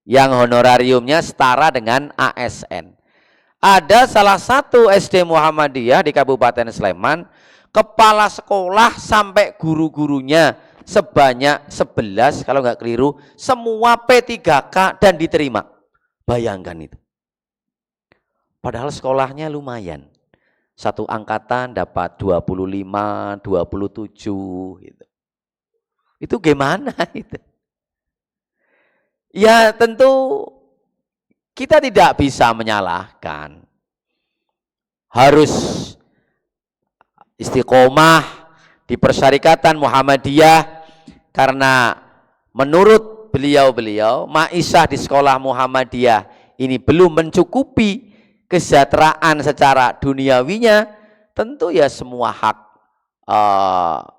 [SPEAKER 2] yang honorariumnya setara dengan ASN. Ada salah satu SD Muhammadiyah di Kabupaten Sleman, kepala sekolah sampai guru-gurunya sebanyak 11 kalau nggak keliru, semua P3K dan diterima. Bayangkan itu. Padahal sekolahnya lumayan. Satu angkatan dapat 25, 27 gitu. Itu gimana itu? Ya tentu kita tidak bisa menyalahkan. Harus istiqomah di Persyarikatan Muhammadiyah karena menurut beliau-beliau maisha di sekolah Muhammadiyah ini belum mencukupi kesejahteraan secara duniawinya. Tentu ya semua hak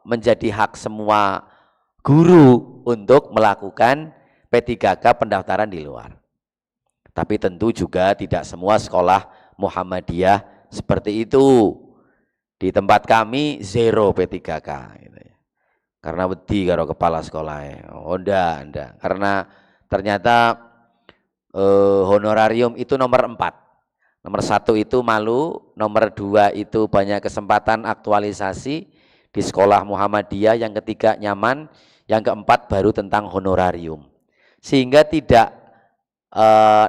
[SPEAKER 2] menjadi hak semua guru untuk melakukan P3K pendaftaran di luar. Tapi tentu juga tidak semua sekolah Muhammadiyah seperti itu. Di tempat kami 0 P3K gitu ya. Karena wedi karo kepala sekolah. Oh enggak. Karena ternyata honorarium itu nomor 4. Nomor 1 itu malu, nomor 2 itu banyak kesempatan aktualisasi di sekolah Muhammadiyah, yang ketiga nyaman, yang keempat baru tentang honorarium. Sehingga tidak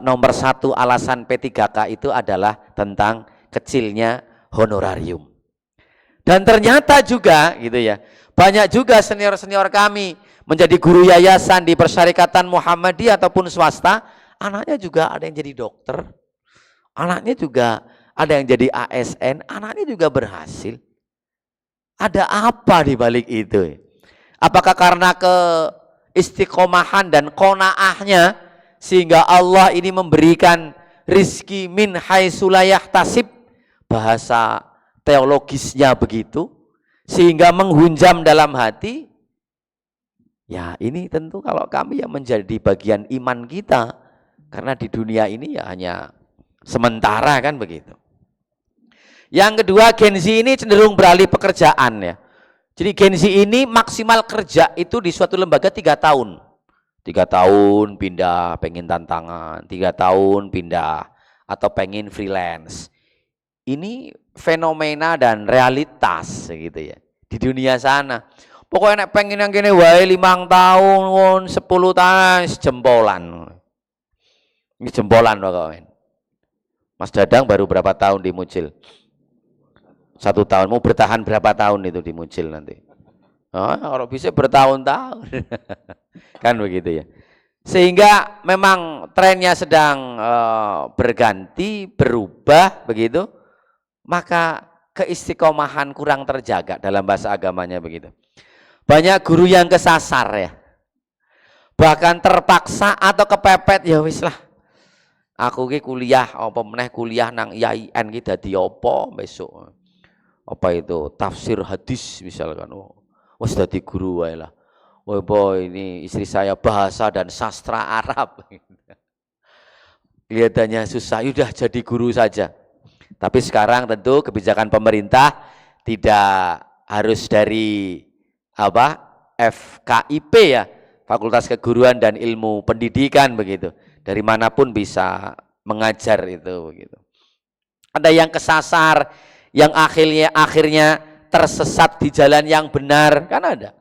[SPEAKER 2] nomor 1 alasan P3K itu adalah tentang kecilnya honorarium. Dan ternyata juga gitu ya, banyak juga senior-senior kami menjadi guru yayasan di Persyarikatan Muhammadiyah ataupun swasta, anaknya juga ada yang jadi dokter, anaknya juga ada yang jadi ASN, anaknya juga berhasil. Ada apa di balik itu? Apakah karena keistiqomahan dan qanaahnya sehingga Allah ini memberikan rizki min haitsu la yahtasib, bahasa teologisnya begitu, sehingga menghunjam dalam hati? Ya ini tentu kalau kami yang menjadi bagian iman kita, karena di dunia ini ya hanya sementara kan begitu. Yang kedua, Gen Z ini cenderung beralih pekerjaan ya. Jadi Gen Z ini maksimal kerja itu di suatu lembaga 3 tahun. 3 tahun pindah, pengen tantangan, 3 tahun pindah, atau pengen freelance. Ini fenomena dan realitas gitu ya di dunia sana. Pokoknya nek pengen yang gini wae 5 tahun, 10 tahun jempolan. Ini jempolan pokoknya. Mas Dadang baru berapa tahun di Mucil? 1 tahun. Mau bertahan berapa tahun itu di Mucil nanti? Kalau bisa bertahun-tahun. Kan begitu ya. Sehingga memang trennya sedang berganti, berubah begitu. Maka keistiqomahan kurang terjaga dalam bahasa agamanya begitu. Banyak guru yang kesasar ya. Bahkan terpaksa atau kepepet ya wis lah. Aku ki kuliah apa meneh kuliah nang IAIN ki dadi apa besok. Apa itu tafsir hadis misalkan. Wis dadi guru wae lah. Oh boy, ini istri saya bahasa dan sastra Arab. Kelihatannya susah, udah jadi guru saja. Tapi sekarang tentu kebijakan pemerintah tidak harus dari apa FKIP ya, Fakultas Keguruan dan Ilmu Pendidikan begitu. Dari manapun bisa mengajar itu begitu. Ada yang kesasar, yang akhirnya tersesat di jalan yang benar, kan ada.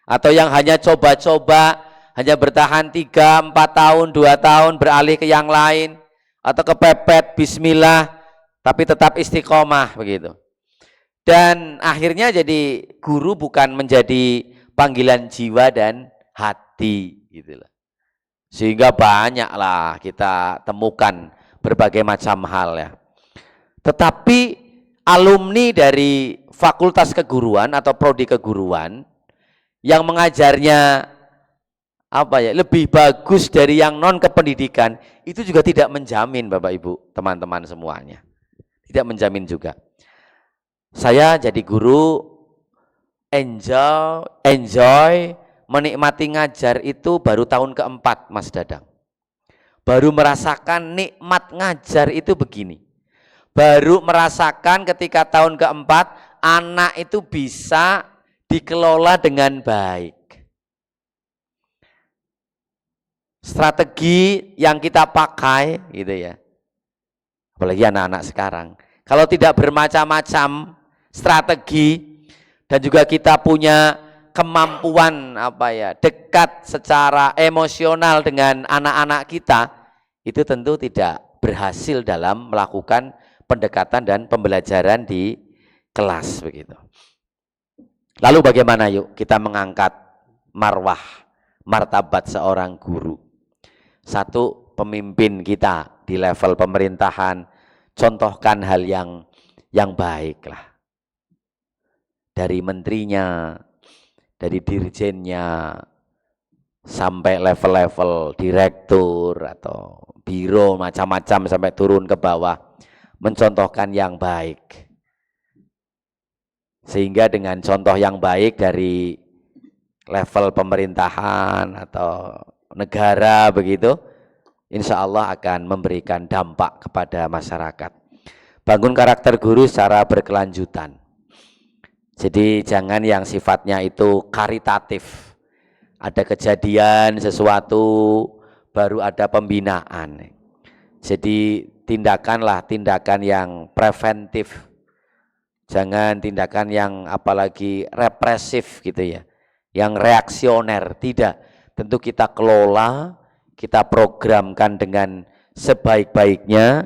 [SPEAKER 2] Atau yang hanya coba-coba, hanya bertahan 3, 4 tahun, 2 tahun beralih ke yang lain, atau kepepet bismillah tapi tetap istiqomah begitu. Dan akhirnya jadi guru bukan menjadi panggilan jiwa dan hati gitu loh. Sehingga banyaklah kita temukan berbagai macam hal ya. Tetapi alumni dari Fakultas Keguruan atau prodi keguruan yang mengajarnya apa ya lebih bagus dari yang non kependidikan itu juga tidak menjamin Bapak Ibu teman-teman semuanya. Tidak menjamin juga. Saya jadi guru enjoy menikmati ngajar itu baru tahun keempat Mas Dadang. Baru merasakan nikmat ngajar itu begini. Baru merasakan ketika tahun keempat anak itu bisa dikelola dengan baik. Strategi yang kita pakai gitu ya. Apalagi anak-anak sekarang. Kalau tidak bermacam-macam strategi dan juga kita punya kemampuan apa ya dekat secara emosional dengan anak-anak kita, itu tentu tidak berhasil dalam melakukan pendekatan dan pembelajaran di kelas begitu. Lalu bagaimana yuk kita mengangkat marwah, martabat seorang guru? Satu, pemimpin kita di level pemerintahan contohkan hal yang baik lah. Dari menterinya, dari dirjennya, sampai level-level direktur atau biro macam-macam sampai turun ke bawah, mencontohkan yang baik. Sehingga dengan contoh yang baik dari level pemerintahan atau negara begitu, insya Allah akan memberikan dampak kepada masyarakat. Bangun karakter guru secara berkelanjutan. Jadi jangan yang sifatnya itu karitatif. Ada kejadian sesuatu, baru ada pembinaan. Jadi tindakanlah tindakan yang preventif. Jangan tindakan yang apalagi represif gitu ya. Yang reaksioner, tidak. Tentu kita kelola, kita programkan dengan sebaik-baiknya,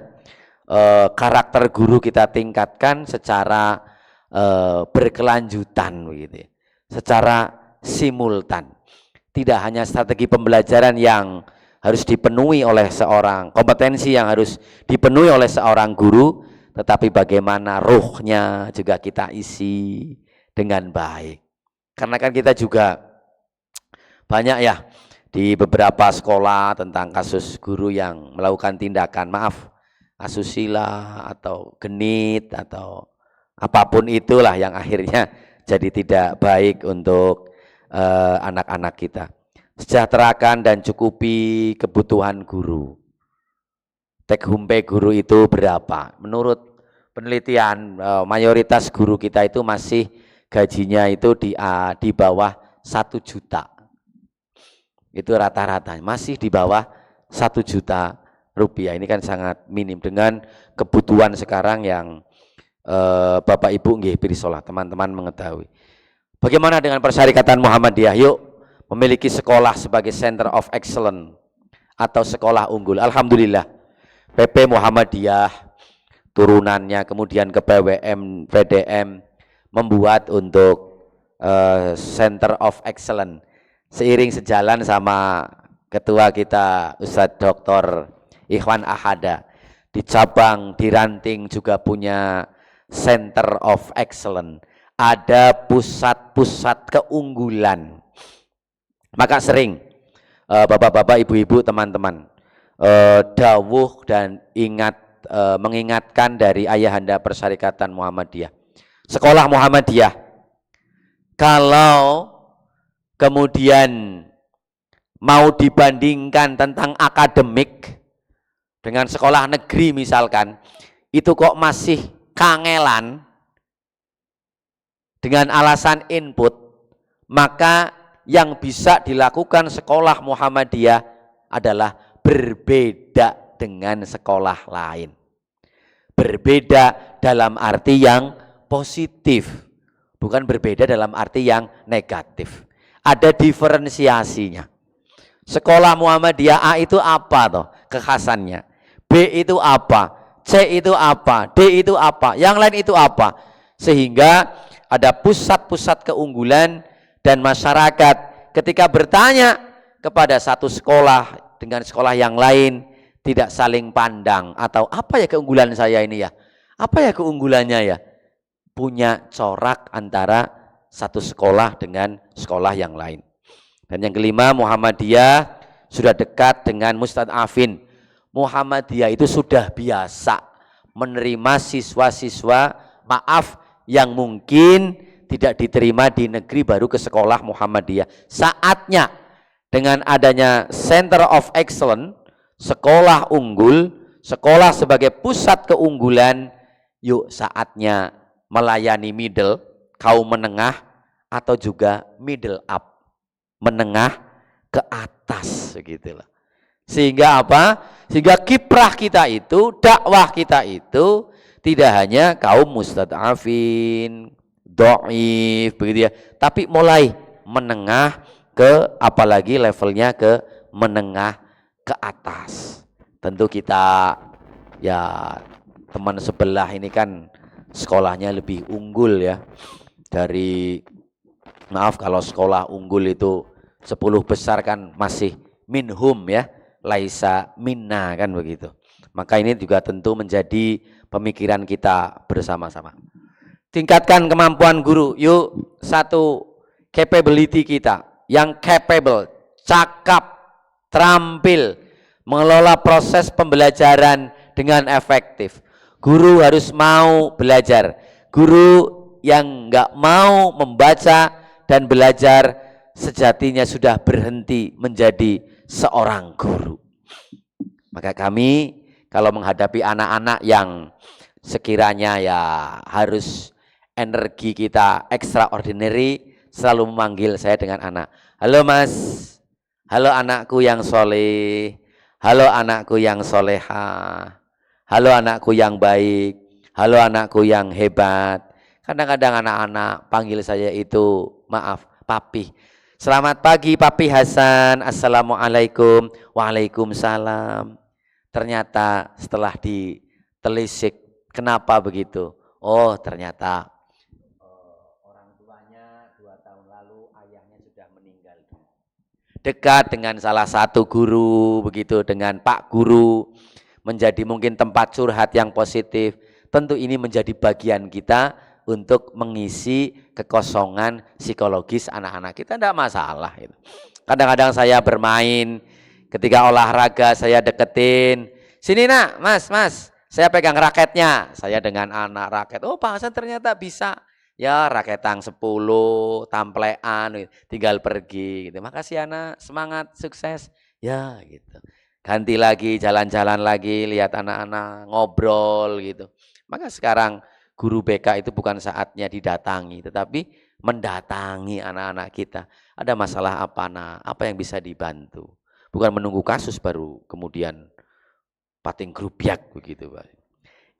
[SPEAKER 2] karakter guru kita tingkatkan secara berkelanjutan begitu ya. Secara simultan. Tidak hanya strategi pembelajaran yang harus dipenuhi oleh seorang, kompetensi yang harus dipenuhi oleh seorang guru, tetapi bagaimana ruhnya juga kita isi dengan baik. Karena kan kita juga banyak ya di beberapa sekolah tentang kasus guru yang melakukan tindakan asusila atau genit atau apapun itulah yang akhirnya jadi tidak baik untuk anak-anak kita. Sejahterakan dan cukupi kebutuhan guru. Take home pay guru itu berapa? Menurut penelitian mayoritas guru kita itu masih gajinya itu di bawah 1 juta. Itu rata-rata masih di bawah 1 juta rupiah. Ini kan sangat minim dengan kebutuhan sekarang yang Bapak Ibu nggih pirsalah teman-teman mengetahui. Bagaimana dengan Persyarikatan Muhammadiyah? Yuk memiliki sekolah sebagai Center of Excellence atau sekolah unggul. Alhamdulillah PP Muhammadiyah turunannya kemudian ke PWM, PDM membuat untuk Center of Excellence seiring sejalan sama ketua kita Ustadz Dr. Ikhwan Ahada. Di cabang, di Ranting juga punya Center of Excellence. Ada pusat-pusat keunggulan. Maka sering bapak-bapak, ibu-ibu, teman-teman dawuh dan mengingatkan dari ayahanda Persyarikatan Muhammadiyah. Sekolah Muhammadiyah kalau kemudian mau dibandingkan tentang akademik dengan sekolah negeri misalkan, itu kok masih kangelan dengan alasan input, maka yang bisa dilakukan sekolah Muhammadiyah adalah berbeda dengan sekolah lain. Berbeda dalam arti yang positif, bukan berbeda dalam arti yang negatif. Ada diferensiasinya. Sekolah Muhammadiyah A itu apa toh kekhasannya? B itu apa? C itu apa? D itu apa? Yang lain itu apa? Sehingga ada pusat-pusat keunggulan dan masyarakat ketika bertanya kepada satu sekolah dengan sekolah yang lain tidak saling pandang atau apa ya keunggulan saya ini ya? Apa ya keunggulannya ya? Punya corak antara satu sekolah dengan sekolah yang lain. Dan yang kelima, Muhammadiyah sudah dekat dengan mustad'afin. Muhammadiyah itu sudah biasa menerima siswa-siswa yang mungkin tidak diterima di negeri baru ke sekolah Muhammadiyah. Saatnya dengan adanya Center of Excellence, sekolah unggul, sekolah sebagai pusat keunggulan, yuk saatnya melayani middle, kaum menengah atau juga middle up, menengah ke atas begitulah. Sehingga apa? Sehingga kiprah kita itu, dakwah kita itu tidak hanya kaum mustad'afin, dhaif begitu ya, tapi mulai menengah ke apalagi levelnya ke menengah ke atas. Tentu kita ya teman sebelah ini kan sekolahnya lebih unggul ya. Dari maaf kalau sekolah unggul itu 10 besar kan masih minhum ya, laisa minna kan begitu. Maka ini juga tentu menjadi pemikiran kita bersama-sama. Tingkatkan kemampuan guru. Yuk, satu capability kita yang capable, cakap, terampil, mengelola proses pembelajaran dengan efektif. Guru harus mau belajar. Guru yang enggak mau membaca dan belajar sejatinya sudah berhenti menjadi seorang guru. Maka kami kalau menghadapi anak-anak yang sekiranya ya harus energi kita extraordinary, selalu memanggil saya dengan anak. Halo mas, halo anakku yang soleh, halo anakku yang soleha, halo anakku yang baik, halo anakku yang hebat. Kadang-kadang anak-anak panggil saya itu, maaf, papi. Selamat pagi Papi Hasan, assalamualaikum, waalaikumsalam. Ternyata setelah ditelisik, kenapa begitu? Oh ternyata orang tuanya 2 tahun lalu ayahnya sudah meninggal. Dekat dengan salah satu guru, begitu dengan Pak Guru, menjadi mungkin tempat curhat yang positif. Tentu ini menjadi bagian kita untuk mengisi kekosongan psikologis anak-anak kita, tidak masalah. Kadang-kadang saya bermain, ketika olahraga saya deketin, sini nak, mas, saya pegang raketnya, saya dengan anak raket, oh Pak Hasan ternyata bisa Ya raketang 10, tamplean, tinggal pergi gitu. Makasih anak, semangat, sukses. Ya gitu. Ganti lagi, jalan-jalan lagi, lihat anak-anak, ngobrol gitu. Maka sekarang guru BK itu bukan saatnya didatangi, tetapi mendatangi anak-anak kita. Ada masalah apa nak? Apa yang bisa dibantu? Bukan menunggu kasus baru kemudian pating grupiak begitu Pak.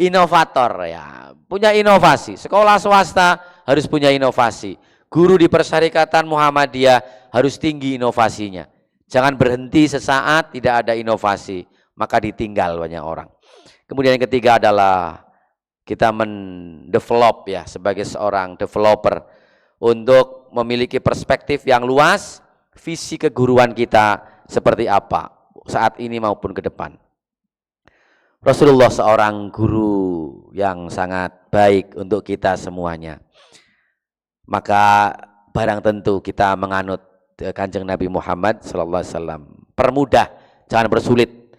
[SPEAKER 2] Inovator ya, punya inovasi. Sekolah swasta harus punya inovasi. Guru di Persyarikatan Muhammadiyah harus tinggi inovasinya. Jangan berhenti sesaat tidak ada inovasi, maka ditinggal banyak orang. Kemudian yang ketiga adalah kita mendevelop ya sebagai seorang developer untuk memiliki perspektif yang luas, visi keguruan kita seperti apa saat ini maupun ke depan. Rasulullah seorang guru yang sangat baik untuk kita semuanya. Maka barang tentu kita menganut Kanjeng Nabi Muhammad SAW. Permudah, jangan persulit.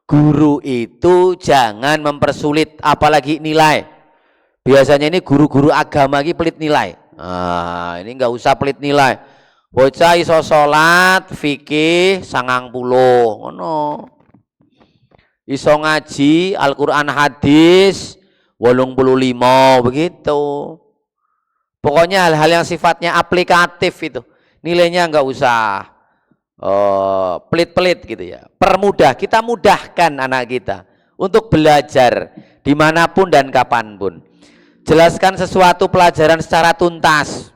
[SPEAKER 2] Guru itu jangan mempersulit, apalagi nilai. Biasanya ini guru-guru agama ini pelit nilai. Nah, ini nggak usah pelit nilai. Bocah iso salat, fikih, 90, ngono. Iso ngaji Al-Quran hadis 85 begitu. Pokoknya hal-hal yang sifatnya aplikatif itu nilainya nggak usah pelit-pelit gitu ya. Permudah, kita mudahkan anak kita untuk belajar dimanapun dan kapanpun. Jelaskan sesuatu pelajaran secara tuntas.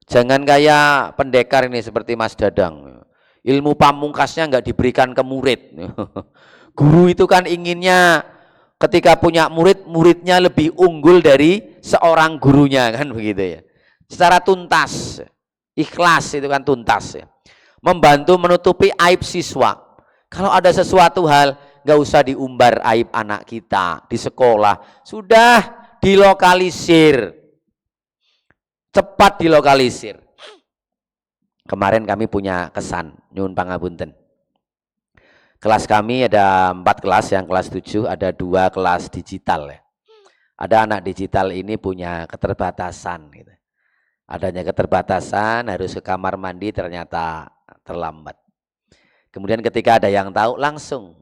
[SPEAKER 2] Jangan kayak pendekar ini seperti Mas Dadang. Ilmu pamungkasnya nggak diberikan ke murid. Guru itu kan inginnya ketika punya murid, muridnya lebih unggul dari seorang gurunya kan begitu ya. Secara tuntas, ikhlas itu kan tuntas ya. Membantu menutupi aib siswa. Kalau ada sesuatu hal, nggak usah diumbar aib anak kita di sekolah. Sudah dilokalisir, cepat dilokalisir. Kemarin kami punya kesan, nyuwun pangapunten. Kelas kami ada 4 kelas, yang kelas 7 ada 2 kelas digital ya. Ada anak digital ini punya keterbatasan gitu. Adanya keterbatasan harus ke kamar mandi ternyata terlambat. Kemudian ketika ada yang tahu langsung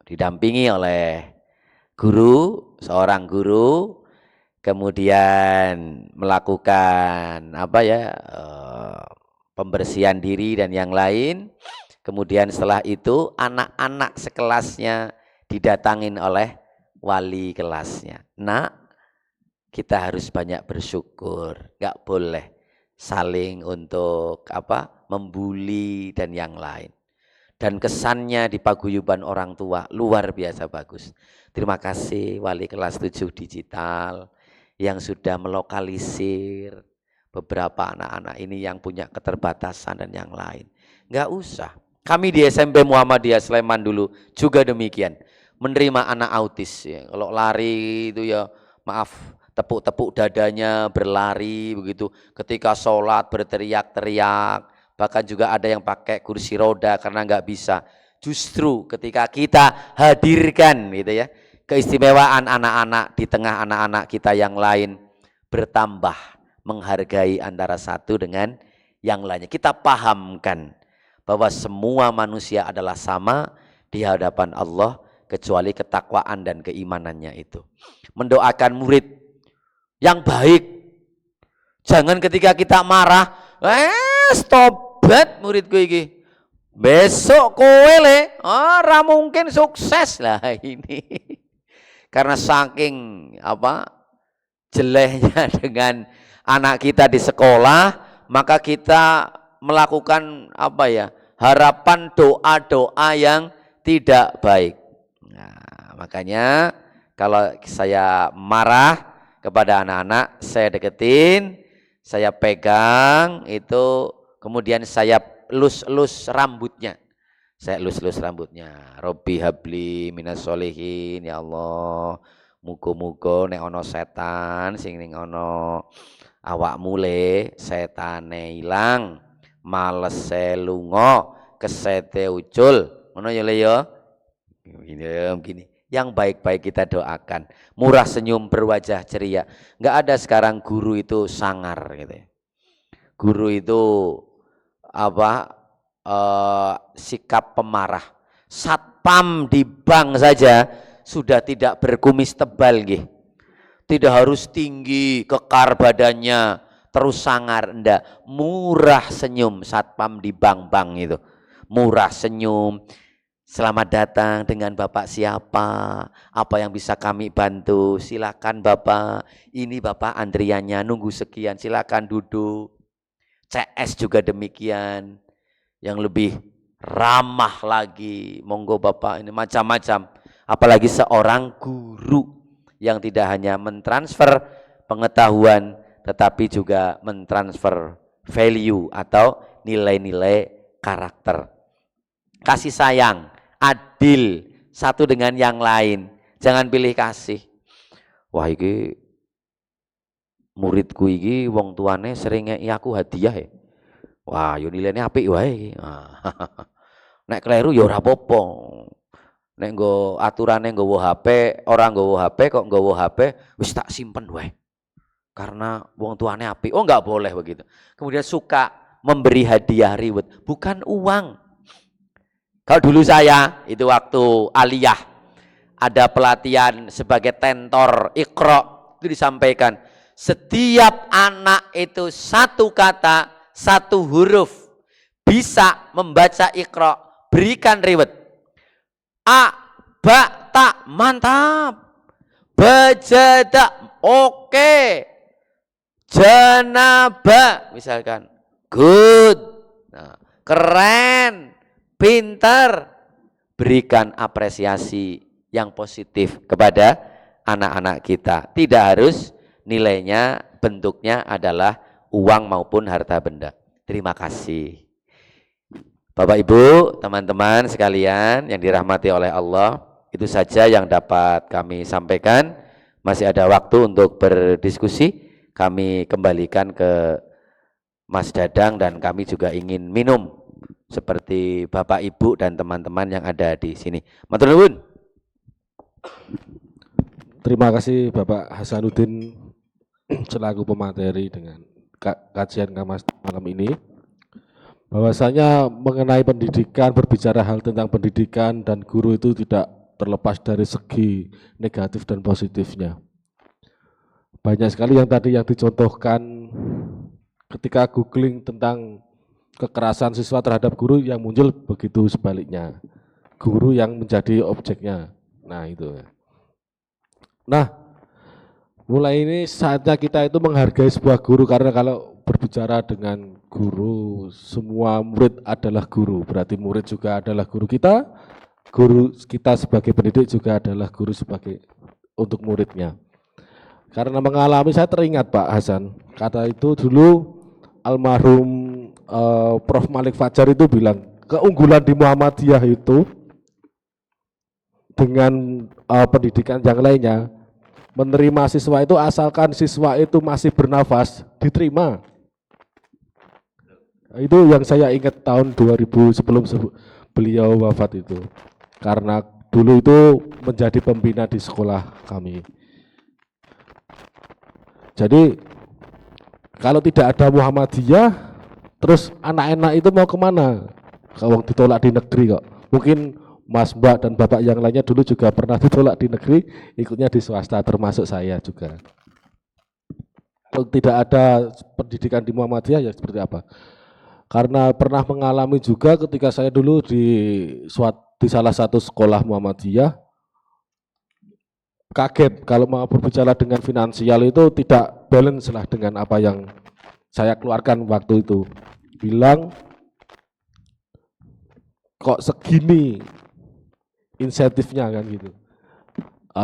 [SPEAKER 2] didampingi oleh guru, seorang guru, kemudian melakukan pembersihan diri dan yang lain. Kemudian setelah itu anak-anak sekelasnya didatangin oleh wali kelasnya. Nak, kita harus banyak bersyukur, nggak boleh saling untuk membuli dan yang lain. Dan kesannya di paguyuban orang tua luar biasa bagus. Terima kasih wali kelas 7 digital yang sudah melokalisir beberapa anak-anak ini yang punya keterbatasan dan yang lain. Nggak usah. Kami di SMP Muhammadiyah Sleman dulu juga demikian, menerima anak autis ya. Kalau lari itu ya maaf, tepuk-tepuk dadanya berlari begitu, ketika sholat berteriak-teriak, bahkan juga ada yang pakai kursi roda karena nggak bisa. Justru ketika kita hadirkan gitu ya, keistimewaan anak-anak di tengah anak-anak kita yang lain, bertambah menghargai antara satu dengan yang lainnya. Kita pahamkan bahwa semua manusia adalah sama di hadapan Allah kecuali ketakwaan dan keimanannya itu. Mendoakan murid yang baik. Jangan ketika kita marah, tobat muridku iki. Besok kowe ora mungkin sukses lah ini. Karena saking jeleknya dengan anak kita di sekolah, maka kita melakukan harapan doa-doa yang tidak baik. Nah, makanya kalau saya marah kepada anak-anak, saya deketin, saya pegang itu, kemudian saya elus-elus rambutnya. Saya elus-elus rambutnya. Robbi habli minas solihin, ya Allah. Muga-muga nek ana setan sing ning ana awakmu le, setane ilang, malese lunga, kesete ucul. Ngono ya le ya. Begini. yang baik-baik kita doakan. Murah senyum, berwajah ceria. Nggak ada sekarang guru itu sangar gitu ya. Guru itu apa? Sikap pemarah. Satpam di bank saja sudah tidak berkumis tebal gitu. Tidak harus tinggi, kekar badannya, terus sangar, enggak. Murah senyum satpam di bank-bank itu. Murah senyum. Selamat datang, dengan Bapak siapa? Apa yang bisa kami bantu? Silakan Bapak. Ini Bapak antriannya nunggu sekian, silakan duduk. CS juga demikian. Yang lebih ramah lagi. Monggo Bapak, ini macam-macam. Apalagi seorang guru yang tidak hanya mentransfer pengetahuan tetapi juga mentransfer value atau nilai-nilai karakter. Kasih sayang, adil satu dengan yang lain. Jangan pilih kasih. Wah iki muridku iki wong tuane sering ngeki aku hadiah ya. Wah yo nilainya apik wae iki. Nek kleru ya ora apa-apa. Nek nggo aturane nggowo HP, orang nggowo HP kok nggowo HP wis tak simpen wae. Karena wong tuane apik. Oh enggak boleh begitu. Kemudian suka memberi hadiah reward, bukan uang. Kalau dulu saya itu waktu aliyah ada pelatihan sebagai tentor Iqra, itu disampaikan setiap anak itu satu kata, satu huruf bisa membaca Iqra, berikan reward. A, ba, ta, mantap. Bajada, oke. Janaba, misalkan, good. Nah, keren, pintar. Berikan apresiasi yang positif kepada anak-anak kita. Tidak harus nilainya, bentuknya adalah uang maupun harta benda. Terima kasih. Bapak Ibu, teman-teman sekalian yang dirahmati oleh Allah, itu saja yang dapat kami sampaikan. Masih ada waktu untuk berdiskusi. Kami kembalikan ke Mas Dadang dan kami juga ingin minum seperti Bapak Ibu dan teman-teman yang ada di sini. Matur nuwun.
[SPEAKER 1] Terima kasih Bapak Hasanuddin selaku pemateri dengan kajian kami malam ini. Bahwasanya mengenai pendidikan, berbicara hal tentang pendidikan dan guru itu tidak terlepas dari segi negatif dan positifnya. Banyak sekali yang tadi yang dicontohkan ketika googling tentang kekerasan siswa terhadap guru, yang muncul begitu sebaliknya. Guru yang menjadi objeknya. Nah itu. Nah, mulai ini saatnya kita itu menghargai sebuah guru, karena kalau berbicara dengan guru, semua murid adalah guru, berarti murid juga adalah guru kita sebagai pendidik juga adalah guru sebagai untuk muridnya. Karena mengalami, saya teringat Pak Hasan, kata itu dulu almarhum Prof. Malik Fajar itu bilang, keunggulan di Muhammadiyah itu dengan pendidikan yang lainnya, menerima siswa itu asalkan siswa itu masih bernafas, diterima. Itu yang saya ingat tahun 2000 sebelum beliau wafat itu. Karena dulu itu menjadi pembina di sekolah kami. Jadi kalau tidak ada Muhammadiyah, terus anak-anak itu mau kemana? Kalau ditolak di negeri kok. Mungkin Mas, Mbak, dan Bapak yang lainnya dulu juga pernah ditolak di negeri, ikutnya di swasta, termasuk saya juga. Kalau tidak ada pendidikan di Muhammadiyah ya seperti apa? Karena pernah mengalami juga ketika saya dulu di salah satu sekolah Muhammadiyah, kaget kalau mau berbicara dengan finansial itu tidak balance lah dengan apa yang saya keluarkan waktu itu. Bilang kok segini insentifnya kan gitu.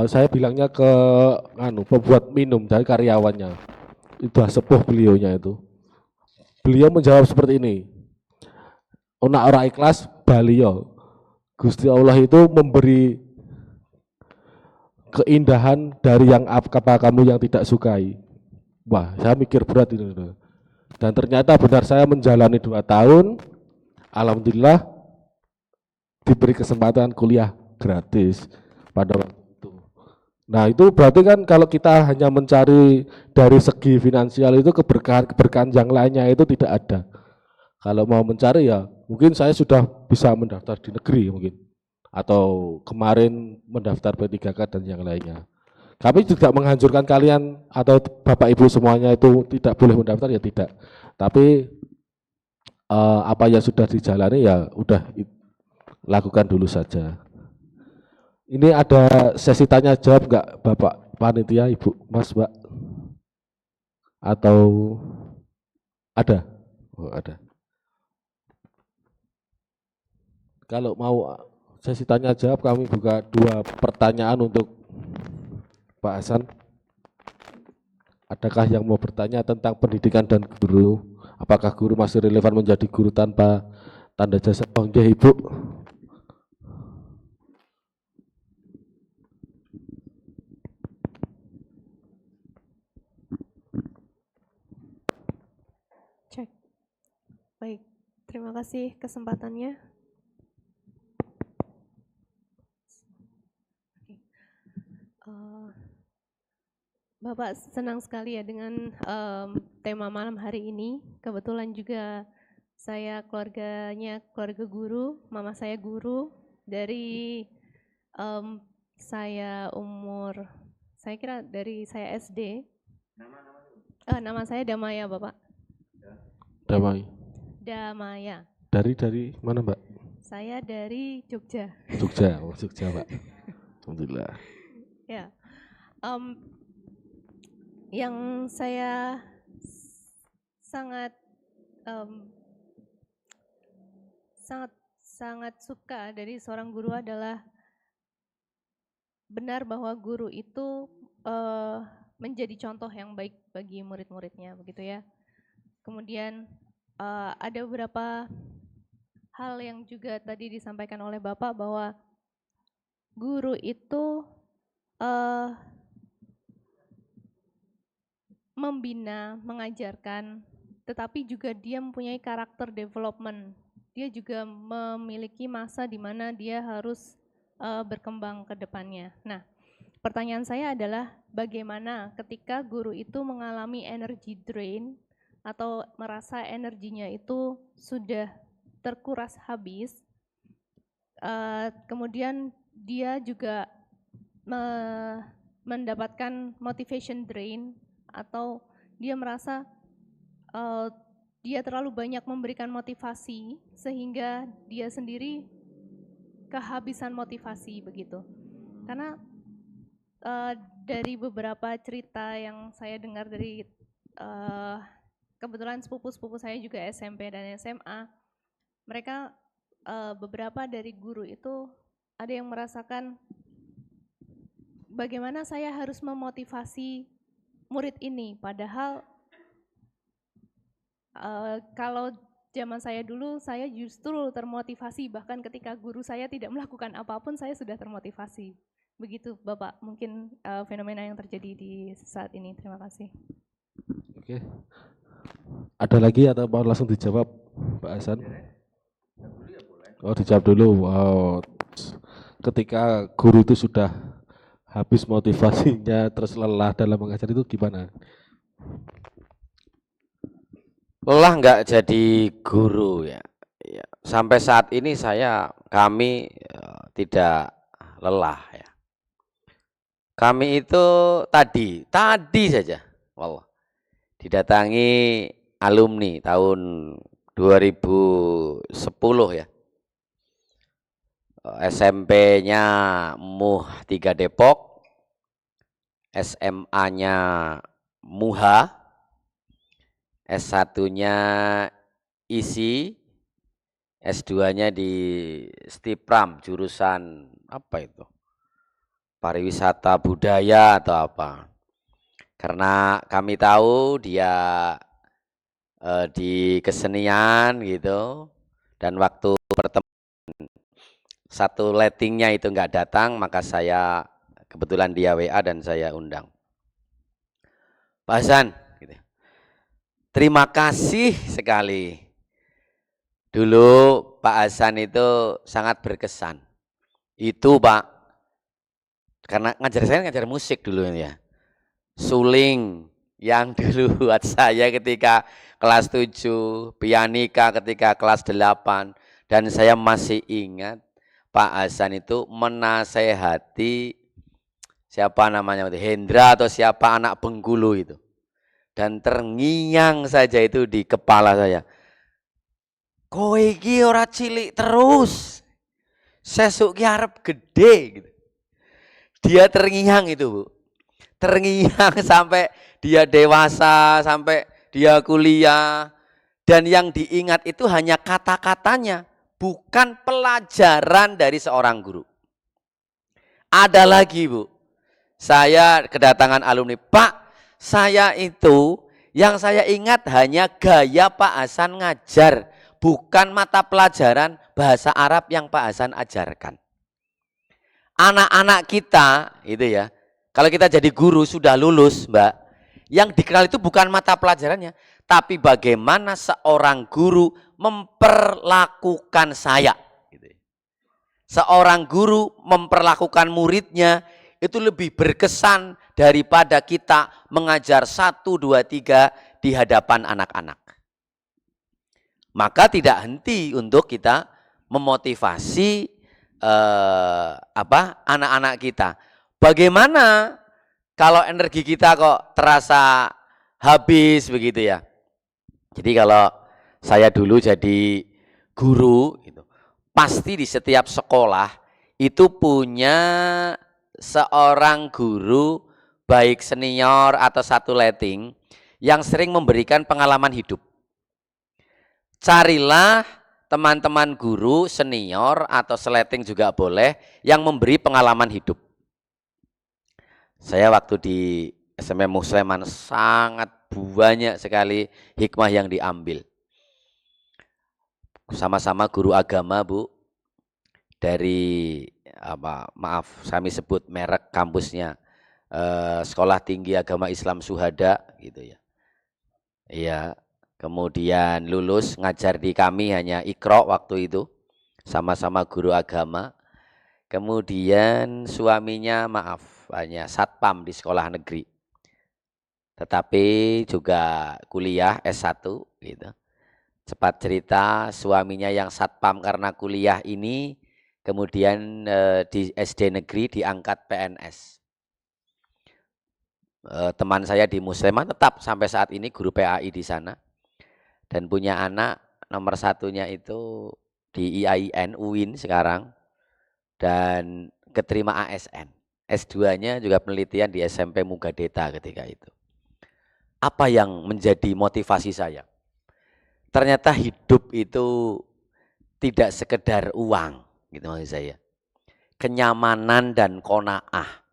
[SPEAKER 1] Saya bilangnya ke pembuat minum dari karyawannya, itu sepuh beliaunya itu. Beliau menjawab seperti ini, "Ona ora ikhlas baliyo. Gusti Allah itu memberi keindahan dari yang apa kamu yang tidak sukai." Wah, saya mikir berat itu. Dan ternyata benar, saya menjalani 2 tahun, alhamdulillah diberi kesempatan kuliah gratis. pada waktu itu. Nah itu berarti kan kalau kita hanya mencari dari segi finansial itu keberkahan yang lainnya itu tidak ada. Kalau mau mencari ya mungkin saya sudah bisa mendaftar di negeri mungkin, atau kemarin mendaftar P3K dan yang lainnya. Kami tidak menghancurkan kalian atau Bapak Ibu semuanya itu tidak boleh mendaftar ya tidak. Tapi apa yang sudah dijalani ya udah lakukan dulu saja. Ini ada sesi tanya jawab enggak Bapak panitia, Ibu, Mas, Mbak? Atau ada? Oh, ada. Kalau mau sesi tanya jawab kami buka 2 pertanyaan untuk Pak Hasan. Adakah yang mau bertanya tentang pendidikan dan guru? Apakah guru masih relevan menjadi guru tanpa tanda jasa? Oh, nggih, Ibu.
[SPEAKER 3] Cek. Baik, terima kasih kesempatannya. Bapak senang sekali ya dengan tema malam hari ini. Kebetulan juga saya keluarganya keluarga guru, mama saya guru. Dari saya saya kira dari saya SD. Nama saya Damaya, Bapak.
[SPEAKER 1] Damai.
[SPEAKER 3] Damaya.
[SPEAKER 1] Dari mana, Mbak?
[SPEAKER 3] Saya dari Jogja.
[SPEAKER 1] Jogja, oh Jogja, Pak. Alhamdulillah.
[SPEAKER 3] Ya. Yang saya sangat suka dari seorang guru adalah benar bahwa guru itu menjadi contoh yang baik bagi murid-muridnya, begitu ya. Kemudian ada beberapa hal yang juga tadi disampaikan oleh Bapak bahwa guru itu membina, mengajarkan, tetapi juga dia mempunyai karakter development. Dia juga memiliki masa di mana dia harus berkembang ke depannya. Nah, pertanyaan saya adalah bagaimana ketika guru itu mengalami energy drain atau merasa energinya itu sudah terkuras habis, kemudian dia juga mendapatkan motivation drain, atau dia merasa dia terlalu banyak memberikan motivasi sehingga dia sendiri kehabisan motivasi begitu. Karena dari beberapa cerita yang saya dengar dari kebetulan sepupu-sepupu saya juga SMP dan SMA, mereka beberapa dari guru itu ada yang merasakan bagaimana saya harus memotivasi murid ini, padahal kalau zaman saya dulu saya justru termotivasi, bahkan ketika guru saya tidak melakukan apapun saya sudah termotivasi. Begitu Bapak, mungkin fenomena yang terjadi di saat ini. Terima kasih.
[SPEAKER 1] Oke. Ada lagi atau mau langsung dijawab Pak Hasan? Oh, dijawab dulu. Wow. Ketika guru itu sudah habis motivasinya terus lelah dalam mengajar itu gimana?
[SPEAKER 2] Lelah nggak jadi guru ya. Sampai saat ini kami tidak lelah ya. Kami itu tadi saja, wallah, didatangi alumni tahun 2010 ya. SMP-nya MUH 3 Depok, SMA-nya MUHA, S1-nya ISI, S2-nya di Stipram, jurusan apa itu? Pariwisata budaya atau apa. Karena kami tahu dia di kesenian gitu, dan waktu pertemuan satu lettingnya itu enggak datang, maka saya kebetulan dia WA dan saya undang. Pak Hasan, gitu. Terima kasih sekali. Dulu Pak Hasan itu sangat berkesan. Itu Pak, Karena saya ngajar musik dulu ya. Suling yang dulu buat saya ketika kelas 7, pianika ketika kelas 8, dan saya masih ingat Pak Hasan itu menasehati siapa namanya, Hendra atau siapa anak Bengkulu itu. Dan terngiang saja itu di kepala saya. Kowe iki ora cilik terus. Sesuk ki arep gede gitu. Dia terngiang itu, Bu. Terngiang sampai dia dewasa, sampai dia kuliah. Dan yang diingat itu hanya kata-katanya, bukan pelajaran dari seorang guru. Ada lagi, Bu. Saya kedatangan alumni, Pak, saya itu yang saya ingat hanya gaya Pak Hasan ngajar, bukan mata pelajaran bahasa Arab yang Pak Hasan ajarkan. Anak-anak kita itu ya, kalau kita jadi guru sudah lulus, Mbak, yang dikenal itu bukan mata pelajarannya, tapi bagaimana seorang guru memperlakukan saya. Seorang guru memperlakukan muridnya itu lebih berkesan daripada kita mengajar 1, 2, 3 di hadapan anak-anak. Maka tidak henti untuk kita memotivasi anak-anak kita. Bagaimana kalau energi kita kok terasa habis begitu ya? Jadi kalau saya dulu jadi guru, gitu, pasti di setiap sekolah itu punya seorang guru baik senior atau satu letting yang sering memberikan pengalaman hidup. Carilah teman-teman guru senior atau seleting juga boleh yang memberi pengalaman hidup. Saya waktu di SMP Musleman sangat banyak sekali hikmah yang diambil. Sama-sama guru agama, Bu. Dari kami sebut merek kampusnya, Sekolah Tinggi Agama Islam Suhada gitu ya. Iya. Kemudian lulus ngajar di kami hanya Iqra waktu itu, sama-sama guru agama. Kemudian suaminya hanya satpam di sekolah negeri. Tetapi juga kuliah S1 gitu. Cepat cerita, suaminya yang satpam karena kuliah ini kemudian di SD negeri diangkat PNS. Teman saya di Musleman tetap sampai saat ini guru PAI di sana. Dan punya anak nomor satunya itu di IAIN UIN sekarang, dan keterima ASN. S2-nya juga penelitian di SMP Mugadeta ketika itu. Apa yang menjadi motivasi saya? Ternyata hidup itu tidak sekedar uang, gitu maksud saya. Kenyamanan dan qanaah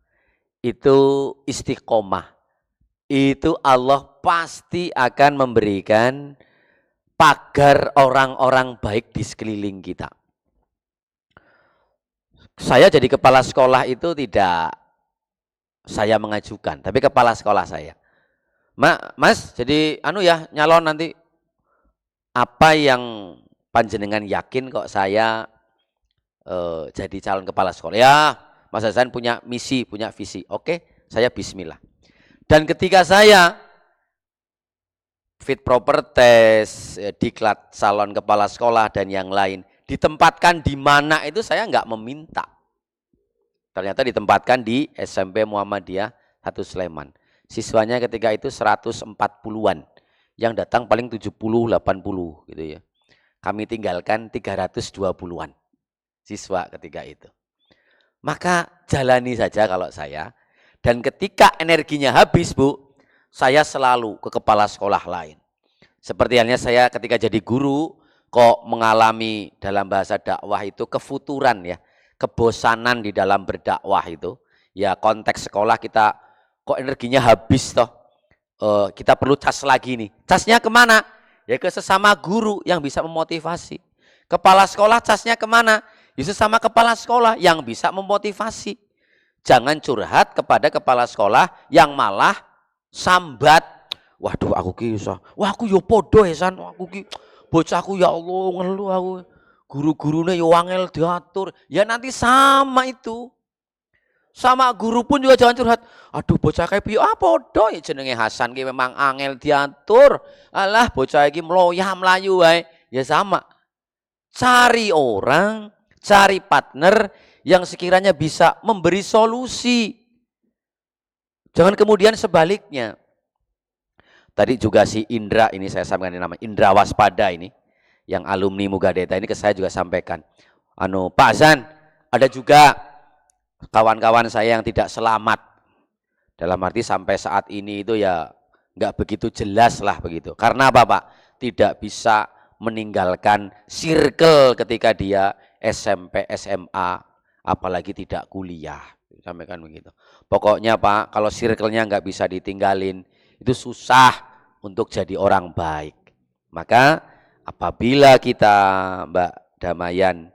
[SPEAKER 2] itu istiqomah. Itu Allah pasti akan memberikan pagar orang-orang baik di sekeliling kita. Saya jadi kepala sekolah itu tidak saya mengajukan, tapi kepala sekolah saya. Mas, jadi nyalon nanti. Apa yang panjenengan yakin kok saya jadi calon kepala sekolah? Ya, Mas Hasan punya misi, punya visi. Oke, saya bismillah. Dan ketika saya fit proper test, diklat calon kepala sekolah dan yang lain, ditempatkan di mana itu saya nggak meminta. Ternyata ditempatkan di SMP Muhammadiyah 1 Sleman. Siswanya ketika itu 140-an. Yang datang paling 70-80 gitu ya. Kami tinggalkan 320-an siswa ketika itu. Maka jalani saja kalau saya. Dan ketika energinya habis, Bu, saya selalu ke kepala sekolah lain. Seperti halnya saya ketika jadi guru kok mengalami dalam bahasa dakwah itu kefuturan ya, kebosanan di dalam berdakwah itu. Ya konteks sekolah kita kok energinya habis toh. Kita perlu cas lagi nih. Casnya kemana? Ya ke sesama guru yang bisa memotivasi. Kepala sekolah casnya kemana? Ya sesama kepala sekolah yang bisa memotivasi. Jangan curhat kepada kepala sekolah yang malah sambat. Waduh aku ki wah aku yo podo ya San, aku ki bocahku ya Allah ngeluh aku. Guru-gurune yo wangel diatur. Ya nanti sama itu. Sama guru pun juga jangan curhat. Aduh bocah kayak piye podo ya jenenge Hasan ki memang angel diatur. Alah bocah iki mloyah mlayu wae. Ya sama. Cari orang, cari partner yang sekiranya bisa memberi solusi. Jangan kemudian sebaliknya. Tadi juga si Indra ini saya sampaikan nama Indra Waspada ini yang alumni Mugadeta ini ke saya juga sampaikan. Pak Hasan, ada juga kawan-kawan saya yang tidak selamat. Dalam arti sampai saat ini itu ya nggak begitu jelas lah begitu. Karena apa Pak? Tidak bisa meninggalkan circle ketika dia SMP, SMA, apalagi tidak kuliah. Sampaikan begitu. Pokoknya Pak, kalau circle-nya nggak bisa ditinggalin, itu susah untuk jadi orang baik. Maka apabila kita Mbak Damayan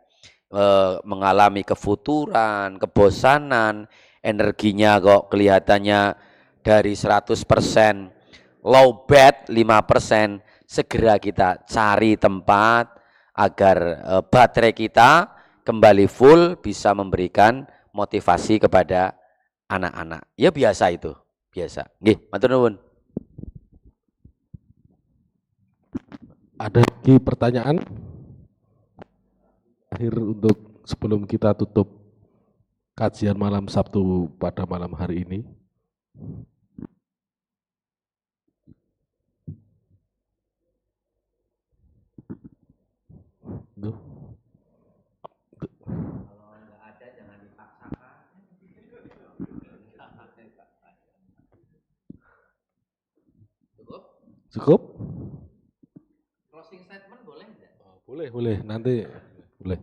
[SPEAKER 2] mengalami kefuturan, kebosanan, energinya kok kelihatannya dari 100% low bad 5%, segera kita cari tempat agar baterai kita kembali full bisa memberikan motivasi kepada anak-anak. Ya biasa itu, biasa. Nggih, matur nuwun.
[SPEAKER 1] Ada lagi pertanyaan? Akhir untuk sebelum kita tutup kajian malam Sabtu pada malam hari ini. Cukup?
[SPEAKER 2] Closing statement boleh enggak?
[SPEAKER 1] Boleh, nanti boleh.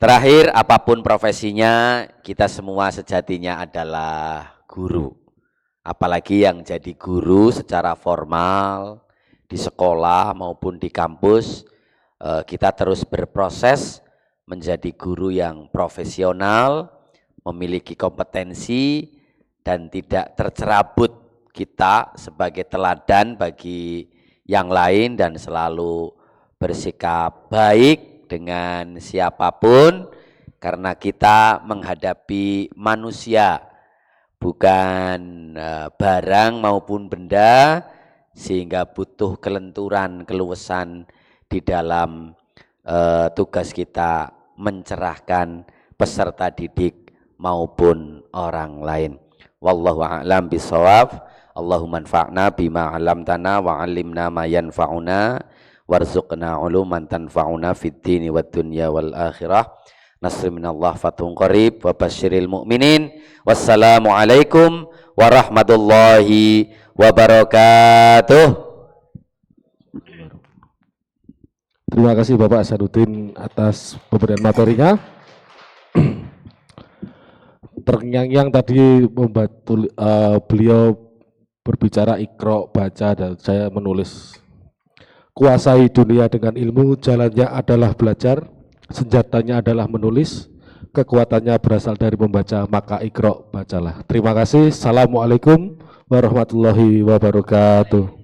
[SPEAKER 2] Terakhir, apapun profesinya, kita semua sejatinya adalah guru. Apalagi yang jadi guru secara formal di sekolah maupun di kampus, kita terus berproses menjadi guru yang profesional, memiliki kompetensi dan tidak tercerabut kita sebagai teladan bagi yang lain dan selalu bersikap baik dengan siapapun karena kita menghadapi manusia bukan barang maupun benda sehingga butuh kelenturan, keluasan di dalam tugas kita mencerahkan peserta didik maupun orang lain. Wallahu a'lam bishawab. Allahumma anfa'na bima 'allamtana wa 'allimna ma yanfa'una warzuqna 'uluman tanfa'una fid dini wad dunya wal akhirah. Nasr minallah fathun qarib wa basyiril mu'minin. Wassalamu alaikum warahmatullahi wabarakatuh.
[SPEAKER 1] Terima kasih Bapak Hasanuddin atas pemberian materinya. Terngiang-ngiang tadi membantu beliau berbicara Iqra, baca, dan saya menulis. Kuasai dunia dengan ilmu, jalannya adalah belajar, senjatanya adalah menulis, kekuatannya berasal dari membaca, maka Iqra, bacalah. Terima kasih. Assalamualaikum warahmatullahi wabarakatuh.